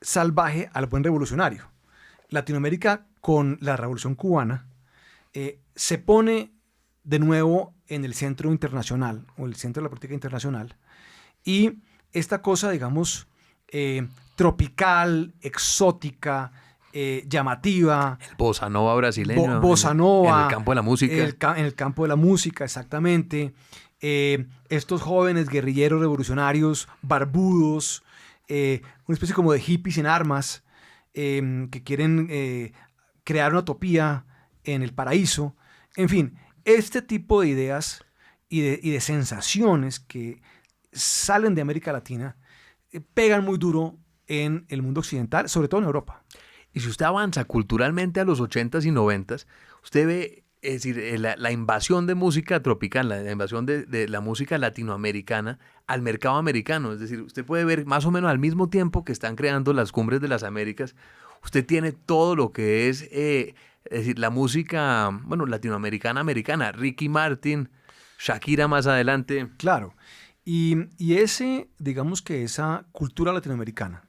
salvaje al buen revolucionario. Latinoamérica, con la Revolución Cubana, se pone de nuevo en el centro internacional, o el centro de la política internacional, y esta cosa, digamos, tropical, exótica, llamativa. El bossa nova brasileño. Bossa nova. En el campo de la música. En el campo de la música, exactamente. Estos jóvenes guerrilleros revolucionarios, barbudos, una especie como de hippies en armas, que quieren crear una utopía en el paraíso. En fin, este tipo de ideas y de sensaciones que salen de América Latina pegan muy duro en el mundo occidental, sobre todo en Europa. Y si usted avanza culturalmente a los 80s y 90s, usted ve, es decir, la invasión de música tropical, la invasión de la música latinoamericana al mercado americano. Es decir, usted puede ver más o menos al mismo tiempo que están creando las Cumbres de las Américas, usted tiene todo lo que es decir, la música, bueno, latinoamericana, americana, Ricky Martin, Shakira más adelante. Claro. Y digamos que esa cultura latinoamericana,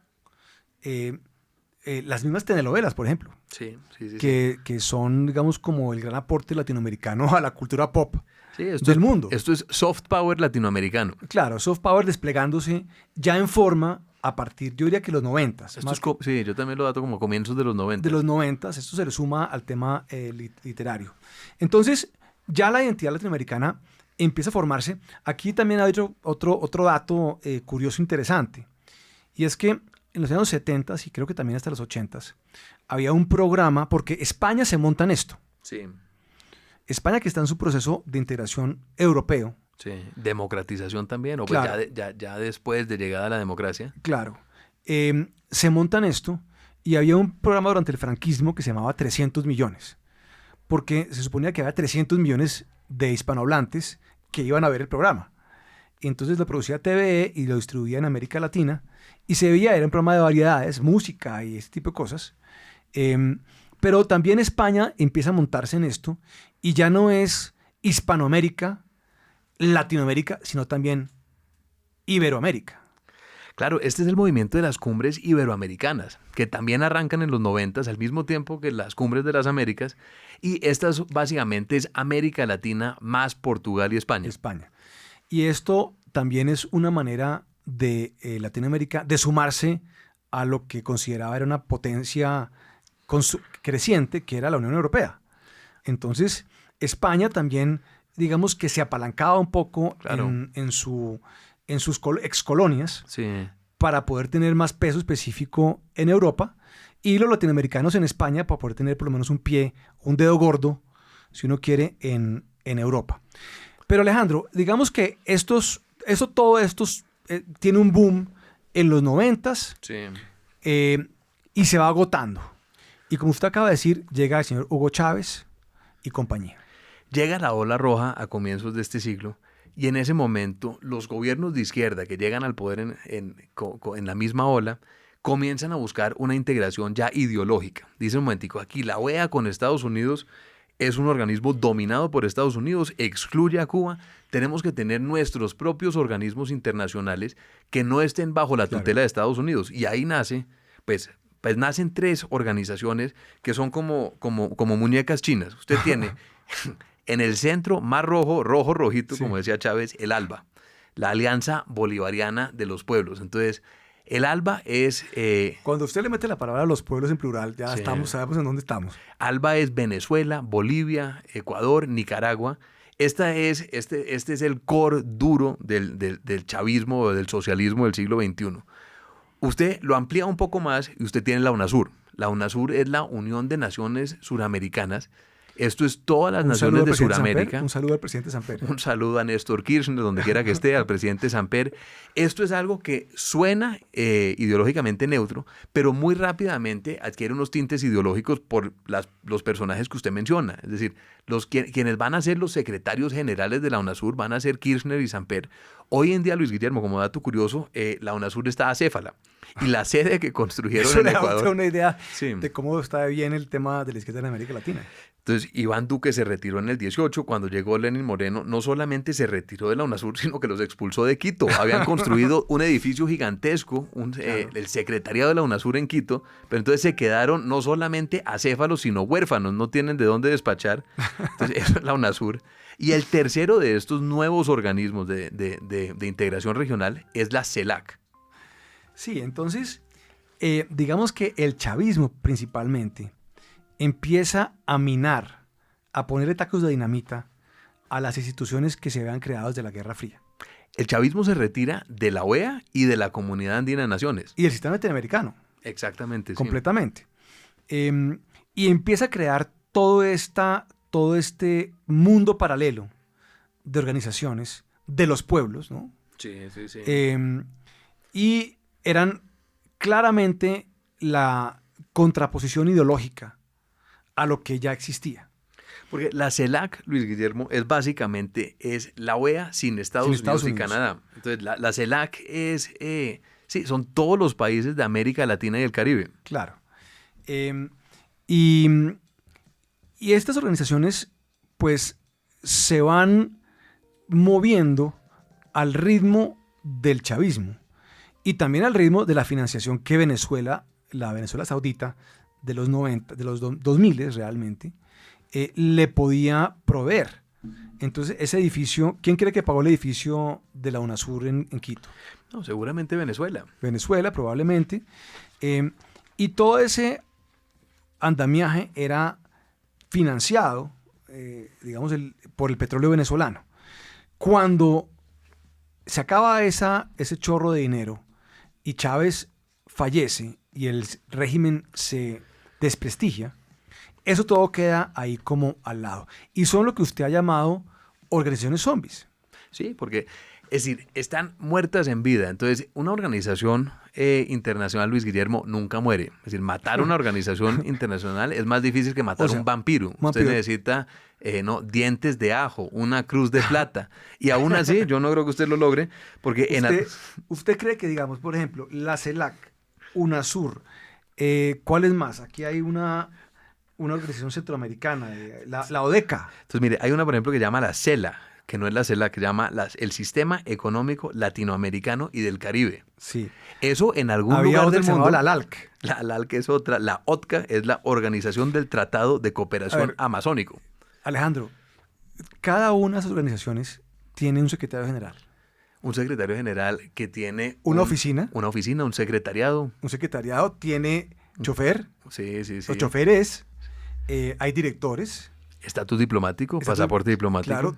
las mismas telenovelas, por ejemplo, sí. Que son, digamos, como el gran aporte latinoamericano a la cultura pop del mundo. Esto es soft power latinoamericano. Claro, soft power desplegándose ya en forma a partir, yo diría que los 90s. Sí, yo también lo dato como comienzos de los 90s. De los 90s, esto se le suma al tema literario. Entonces, ya la identidad latinoamericana empieza a formarse. Aquí también hay otro dato curioso, interesante, y es que en los años 70 y creo que también hasta los 80 había un programa, porque España se monta en esto. Sí. España, que está en su proceso de integración europeo. Sí, democratización también, o claro. Pues ya después de llegada a la democracia. Claro. Se monta en esto Y había un programa durante el franquismo que se llamaba 300 millones, porque se suponía que había 300 millones de hispanohablantes que iban a ver el programa. Y entonces lo producía TVE y lo distribuía en América Latina, y se veía, era un programa de variedades, música y ese tipo de cosas. Pero también España empieza a montarse en esto, y ya no es Hispanoamérica, Latinoamérica, sino también Iberoamérica. Claro, este es el movimiento de las cumbres iberoamericanas, que también arrancan en los 90 al mismo tiempo que las cumbres de las Américas, y estas básicamente es América Latina más Portugal y España. Y esto también es una manera de Latinoamérica de sumarse a lo que consideraba era una potencia creciente, que era la Unión Europea. Entonces, España también, digamos que se apalancaba un poco en sus excolonias, sí, para poder tener más peso específico en Europa, y los latinoamericanos en España para poder tener por lo menos un pie, un dedo gordo, si uno quiere, en Europa. Pero Alejandro, digamos que todo esto tiene un boom en los 90s, sí. Y se va agotando. Y como usted acaba de decir, llega el señor Hugo Chávez y compañía. Llega la ola roja a comienzos de este siglo, y en ese momento los gobiernos de izquierda que llegan al poder en la misma ola comienzan a buscar una integración ya ideológica. Dice un momentico, aquí la OEA con Estados Unidos es un organismo dominado por Estados Unidos, excluye a Cuba, tenemos que tener nuestros propios organismos internacionales que no estén bajo la tutela de Estados Unidos. Y ahí nace, pues nacen 3 organizaciones que son como muñecas chinas. Usted tiene en el centro, más rojito, sí, como decía Chávez, el ALBA, la Alianza Bolivariana de los Pueblos. Entonces, el ALBA es... Cuando usted le mete la palabra a los pueblos en plural, ya sí, sabemos en dónde estamos. ALBA es Venezuela, Bolivia, Ecuador, Nicaragua. Este es el core duro del chavismo o del socialismo del siglo XXI. Usted lo amplía un poco más y usted tiene la UNASUR. La UNASUR es la Unión de Naciones Suramericanas. Esto es todas las naciones de Sudamérica. Un saludo al presidente Samper. Un saludo a Néstor Kirchner, donde quiera que esté, al presidente Samper. Esto es algo que suena ideológicamente neutro, pero muy rápidamente adquiere unos tintes ideológicos por los personajes que usted menciona. Es decir, quienes van a ser los secretarios generales de la UNASUR van a ser Kirchner y Samper. Hoy en día, Luis Guillermo, como dato curioso, la UNASUR está acéfala. Y la sede que construyeron en Ecuador... Eso le da una idea de cómo está bien el tema de la izquierda en América Latina. Entonces, Iván Duque se retiró en el 18. Cuando llegó Lenín Moreno, no solamente se retiró de la UNASUR, sino que los expulsó de Quito. Habían construido un edificio gigantesco, el secretariado de la UNASUR en Quito, pero entonces se quedaron no solamente acéfalos, sino huérfanos, no tienen de dónde despachar. Entonces, eso es la UNASUR. Y el tercero de estos nuevos organismos de integración regional es la CELAC. Sí, entonces, digamos que el chavismo principalmente empieza a minar, a ponerle tacos de dinamita a las instituciones que se habían creado desde la Guerra Fría. El chavismo se retira de la OEA y de la Comunidad Andina de Naciones. Y del sistema latinoamericano. Exactamente. Completamente. Sí. Y empieza a crear todo este mundo paralelo de organizaciones de los pueblos, ¿no? Sí. Y eran claramente la contraposición ideológica a lo que ya existía. Porque la CELAC, Luis Guillermo, es la OEA sin Estados Unidos y Canadá. Entonces, la CELAC son todos los países de América Latina y el Caribe. Claro. Y estas organizaciones, pues, se van moviendo al ritmo del chavismo y también al ritmo de la financiación que la Venezuela Saudita, de los 90, de los 2000 realmente, le podía proveer. Entonces, ese edificio, ¿quién cree que pagó el edificio de la UNASUR en Quito? No, seguramente Venezuela. Venezuela, probablemente. Y todo ese andamiaje era financiado, digamos, por el petróleo venezolano. Cuando se acaba ese chorro de dinero y Chávez fallece y el régimen se desprestigia, eso todo queda ahí como al lado. Y son lo que usted ha llamado organizaciones zombies. Sí, porque Es decir, están muertas en vida. Entonces, una organización internacional, Luis Guillermo, nunca muere. Es decir, matar una organización internacional es más difícil que matar un vampiro. Usted necesita dientes de ajo, una cruz de plata. Y aún así, yo no creo que usted lo logre, porque ¿Usted cree que, digamos, por ejemplo, la CELAC, UNASUR, ¿cuál es más? Aquí hay una organización centroamericana, la ODECA. Entonces, mire, hay una, por ejemplo, que se llama la CELA, que no es la CELA, que se llama el Sistema Económico Latinoamericano y del Caribe. Sí. Eso en algún lugar del mundo. La LALC. La LALC es otra. La OTCA es la Organización del Tratado de Cooperación Amazónico. Alejandro, cada una de esas organizaciones tiene un secretario general. Un secretario general que tiene... Una oficina. Una oficina, un secretariado. Un secretariado tiene chofer. Sí. Los choferes, hay directores. Estatus diplomático, pasaporte diplomático. Claro,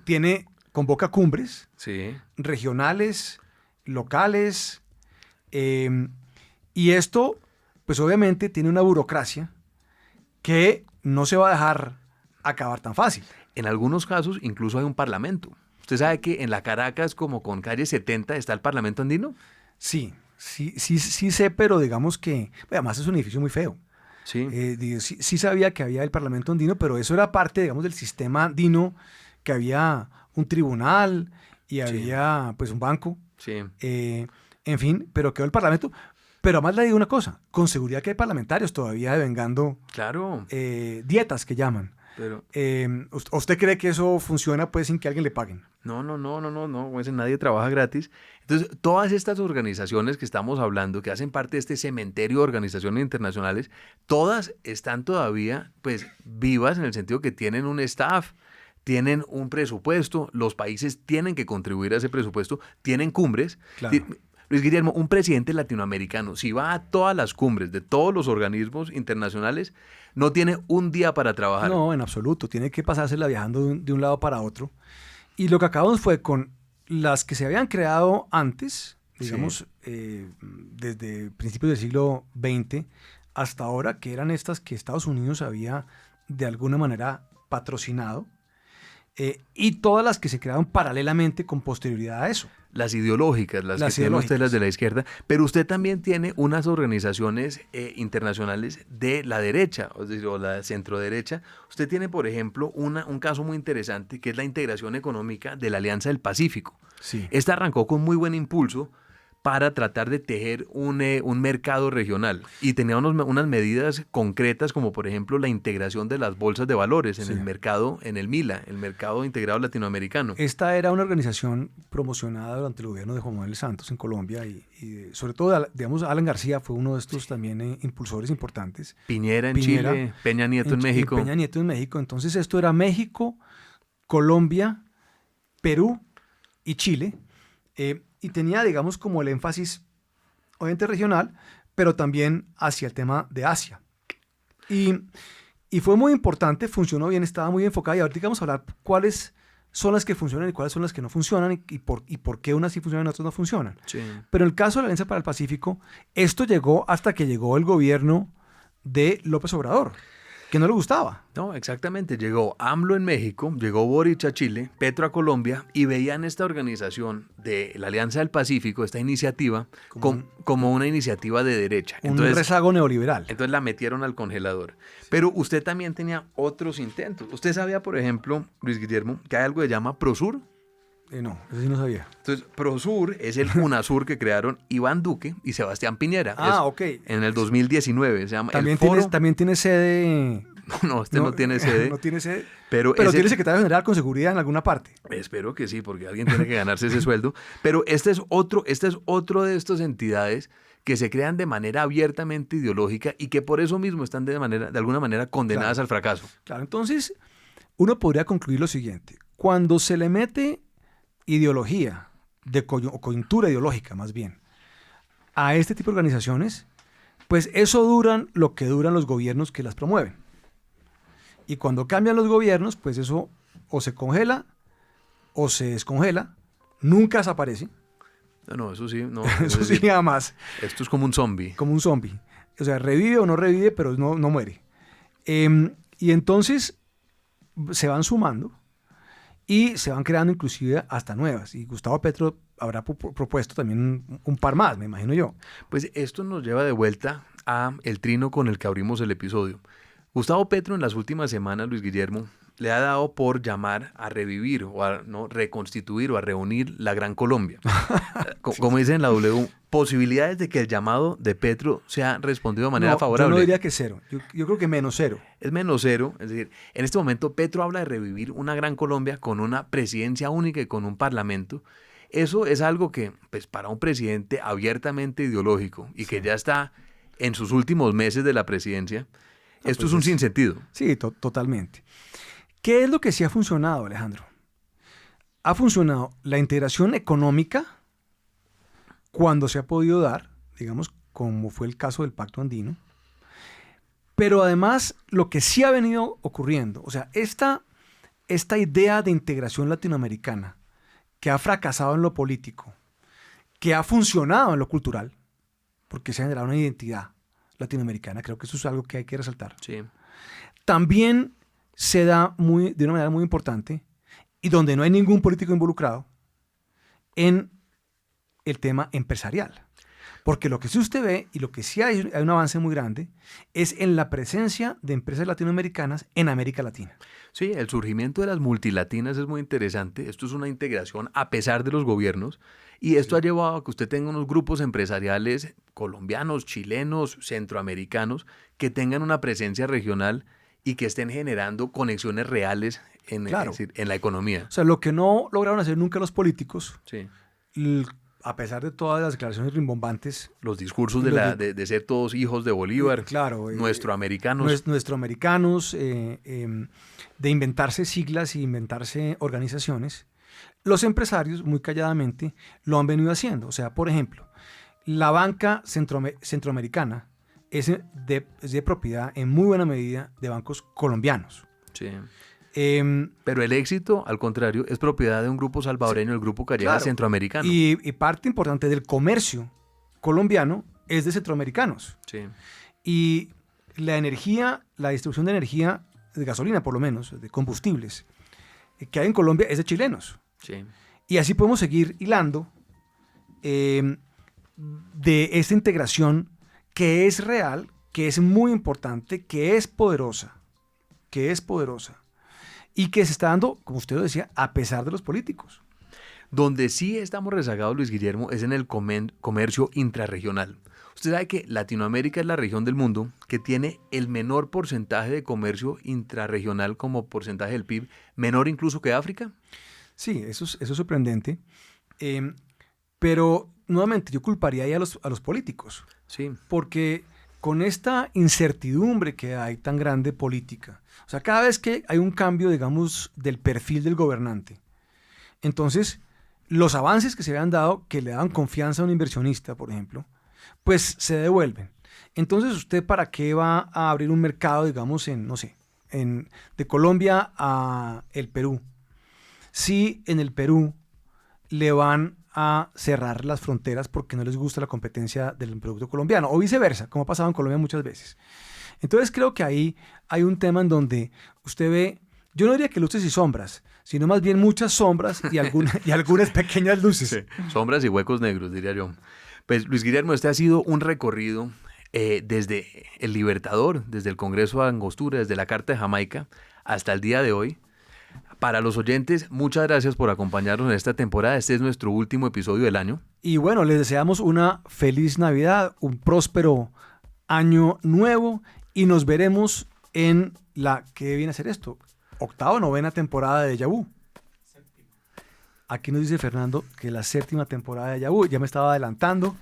convoca cumbres regionales, locales, y esto, pues obviamente tiene una burocracia que no se va a dejar acabar tan fácil. En algunos casos incluso hay un parlamento. ¿Usted sabe que en la Caracas, como con calle 70, está el Parlamento Andino? Sí sé, pero digamos que, además es un edificio muy feo. Sí sabía que había el Parlamento Andino, pero eso era parte, digamos, del sistema andino, que había un tribunal y había, pues, un banco. Sí. En fin, pero quedó el Parlamento. Pero además le digo una cosa, con seguridad que hay parlamentarios todavía devengando dietas que llaman. Pero, ¿usted cree que eso funciona pues sin que alguien le paguen? No, nadie trabaja gratis. Entonces, todas estas organizaciones que estamos hablando, que hacen parte de este cementerio de organizaciones internacionales, todas están todavía pues vivas en el sentido que tienen un staff, tienen un presupuesto, los países tienen que contribuir a ese presupuesto, tienen cumbres. Claro. Luis Guillermo, un presidente latinoamericano, si va a todas las cumbres de todos los organismos internacionales, no tiene un día para trabajar. No, en absoluto. Tiene que pasársela viajando de un lado para otro. Y lo que acabamos fue con las que se habían creado antes, digamos, desde principios del siglo XX hasta ahora, que eran estas que Estados Unidos había de alguna manera patrocinado, y todas las que se crearon paralelamente con posterioridad a eso. Las ideológicas, las que tienen usted, las de la izquierda, pero usted también tiene unas organizaciones internacionales de la derecha, o la centroderecha. Usted tiene, por ejemplo, un caso muy interesante, que es la integración económica de la Alianza del Pacífico. Sí. Esta arrancó con muy buen impulso para tratar de tejer un mercado regional, y tenía unas medidas concretas, como por ejemplo la integración de las bolsas de valores en el mercado, en el MILA, el mercado integrado latinoamericano. Esta era una organización promocionada durante el gobierno de Juan Manuel Santos en Colombia, y sobre todo, digamos, Alan García fue uno de estos también impulsores importantes. Piñera en Chile, Peña Nieto en México. Peña Nieto en México. Entonces esto era México, Colombia, Perú y Chile. Y tenía, digamos, como el énfasis, obviamente regional, pero también hacia el tema de Asia. Y fue muy importante, funcionó bien, estaba muy enfocada. Y ahorita vamos a hablar cuáles son las que funcionan y cuáles son las que no funcionan, y por qué unas sí funcionan y otras no funcionan. Sí. Pero en el caso de la Alianza para el Pacífico, esto llegó hasta que llegó el gobierno de López Obrador, que no le gustaba. No, exactamente. Llegó AMLO en México, llegó Boric a Chile, Petro a Colombia, y veían esta organización de la Alianza del Pacífico, esta iniciativa, como una iniciativa de derecha. Un rezago neoliberal. Entonces la metieron al congelador. Pero usted también tenía otros intentos. Usted sabía, por ejemplo, Luis Guillermo, que hay algo que se llama Prosur. No, eso sí no sabía. Entonces, Prosur es el UNASUR que crearon Iván Duque y Sebastián Piñera. Ok. En el 2019 se llama También tiene sede... No, no tiene sede. No tiene sede. Pero tiene secretario general con seguridad en alguna parte. Espero que sí, porque alguien tiene que ganarse ese sueldo. Pero este es otro de estas entidades que se crean de manera abiertamente ideológica y que por eso mismo están de alguna manera condenadas al fracaso. Claro, entonces uno podría concluir lo siguiente. Cuando se le mete ideología, o coyuntura ideológica más bien, a este tipo de organizaciones, pues eso duran lo que duran los gobiernos que las promueven. Y cuando cambian los gobiernos, pues eso o se congela o se descongela, nunca desaparece. No, eso sí. No, eso sí, nada más. Esto es como un zombie. Como un zombie. O sea, revive o no revive, pero no muere. Y entonces se van sumando y se van creando inclusive hasta nuevas. Y Gustavo Petro habrá propuesto también un par más, me imagino yo. Pues esto nos lleva de vuelta a el trino con el que abrimos el episodio. Gustavo Petro en las últimas semanas, Luis Guillermo, le ha dado por llamar a revivir o a reconstituir o a reunir la Gran Colombia. Como dice en la W, posibilidades de que el llamado de Petro sea respondido de manera favorable. Yo no diría que cero, yo creo que menos cero. Es menos cero, es decir, en este momento Petro habla de revivir una Gran Colombia con una presidencia única y con un parlamento. Eso es algo que, pues, para un presidente abiertamente ideológico y que ya está en sus últimos meses de la presidencia, esto es un sinsentido. Sí, totalmente. ¿Qué es lo que sí ha funcionado, Alejandro? Ha funcionado la integración económica cuando se ha podido dar, digamos, como fue el caso del Pacto Andino, pero además lo que sí ha venido ocurriendo, o sea, esta idea de integración latinoamericana que ha fracasado en lo político, que ha funcionado en lo cultural, porque se ha generado una identidad latinoamericana, creo que eso es algo que hay que resaltar. Sí. También se da de una manera muy importante y donde no hay ningún político involucrado en el tema empresarial. Porque lo que sí usted ve y lo que sí hay un avance muy grande es en la presencia de empresas latinoamericanas en América Latina. Sí, el surgimiento de las multilatinas es muy interesante. Esto es una integración a pesar de los gobiernos y esto ha llevado a que usted tenga unos grupos empresariales colombianos, chilenos, centroamericanos que tengan una presencia regional y que estén generando conexiones reales en la economía. O sea, lo que no lograron hacer nunca los políticos, sí, a pesar de todas las declaraciones rimbombantes. Los discursos de ser todos hijos de Bolívar, claro, nuestroamericanos. Nuestroamericanos, de inventarse siglas y inventarse organizaciones. Los empresarios, muy calladamente, lo han venido haciendo. O sea, por ejemplo, la banca centroamericana es de propiedad en muy buena medida de bancos colombianos. Sí. Pero el éxito, al contrario, es propiedad de un grupo salvadoreño, el Grupo Calleja Centroamericano. Y parte importante del comercio colombiano es de centroamericanos. Sí. Y la distribución de energía, de gasolina por lo menos, de combustibles, que hay en Colombia es de chilenos. Sí. Y así podemos seguir hilando de esta integración que es real, que es muy importante, que es poderosa y que se está dando, como usted lo decía, a pesar de los políticos. Donde sí estamos rezagados, Luis Guillermo, es en el comercio intrarregional. Usted sabe que Latinoamérica es la región del mundo que tiene el menor porcentaje de comercio intrarregional como porcentaje del PIB, menor incluso que África. Sí, eso es sorprendente. Pero nuevamente yo culparía ahí a los políticos. Sí. Porque con esta incertidumbre que hay tan grande política, o sea, cada vez que hay un cambio, digamos, del perfil del gobernante, entonces los avances que se habían dado, que le daban confianza a un inversionista, por ejemplo, pues se devuelven. Entonces, ¿usted para qué va a abrir un mercado, digamos, de Colombia a el Perú? Si en el Perú le van a cerrar las fronteras porque no les gusta la competencia del producto colombiano, o viceversa, como ha pasado en Colombia muchas veces. Entonces creo que ahí hay un tema en donde usted ve, yo no diría que luces y sombras, sino más bien muchas sombras y algunas pequeñas luces. Sí, sombras y huecos negros, diría yo. Pues Luis Guillermo, este ha sido un recorrido desde el Libertador, desde el Congreso de Angostura, desde la Carta de Jamaica, hasta el día de hoy. Para los oyentes, muchas gracias por acompañarnos en esta temporada. Este es nuestro último episodio del año. Y bueno, les deseamos una feliz Navidad, un próspero año nuevo y nos veremos en ¿qué viene a ser esto? 8ª o 9ª temporada de Déjà Vu. Aquí nos dice Fernando que la 7ª temporada de Déjà Vu, ya me estaba adelantando,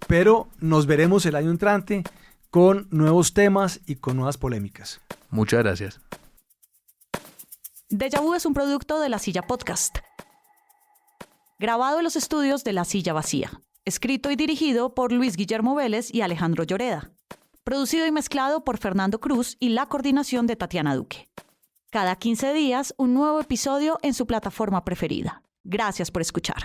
pero nos veremos el año entrante con nuevos temas y con nuevas polémicas. Muchas gracias. Déjà Vu es un producto de La Silla Podcast. Grabado en los estudios de La Silla Vacía. Escrito y dirigido por Luis Guillermo Vélez y Alejandro Lloreda. Producido y mezclado por Fernando Cruz y la coordinación de Tatiana Duque. Cada 15 días, un nuevo episodio en su plataforma preferida. Gracias por escuchar.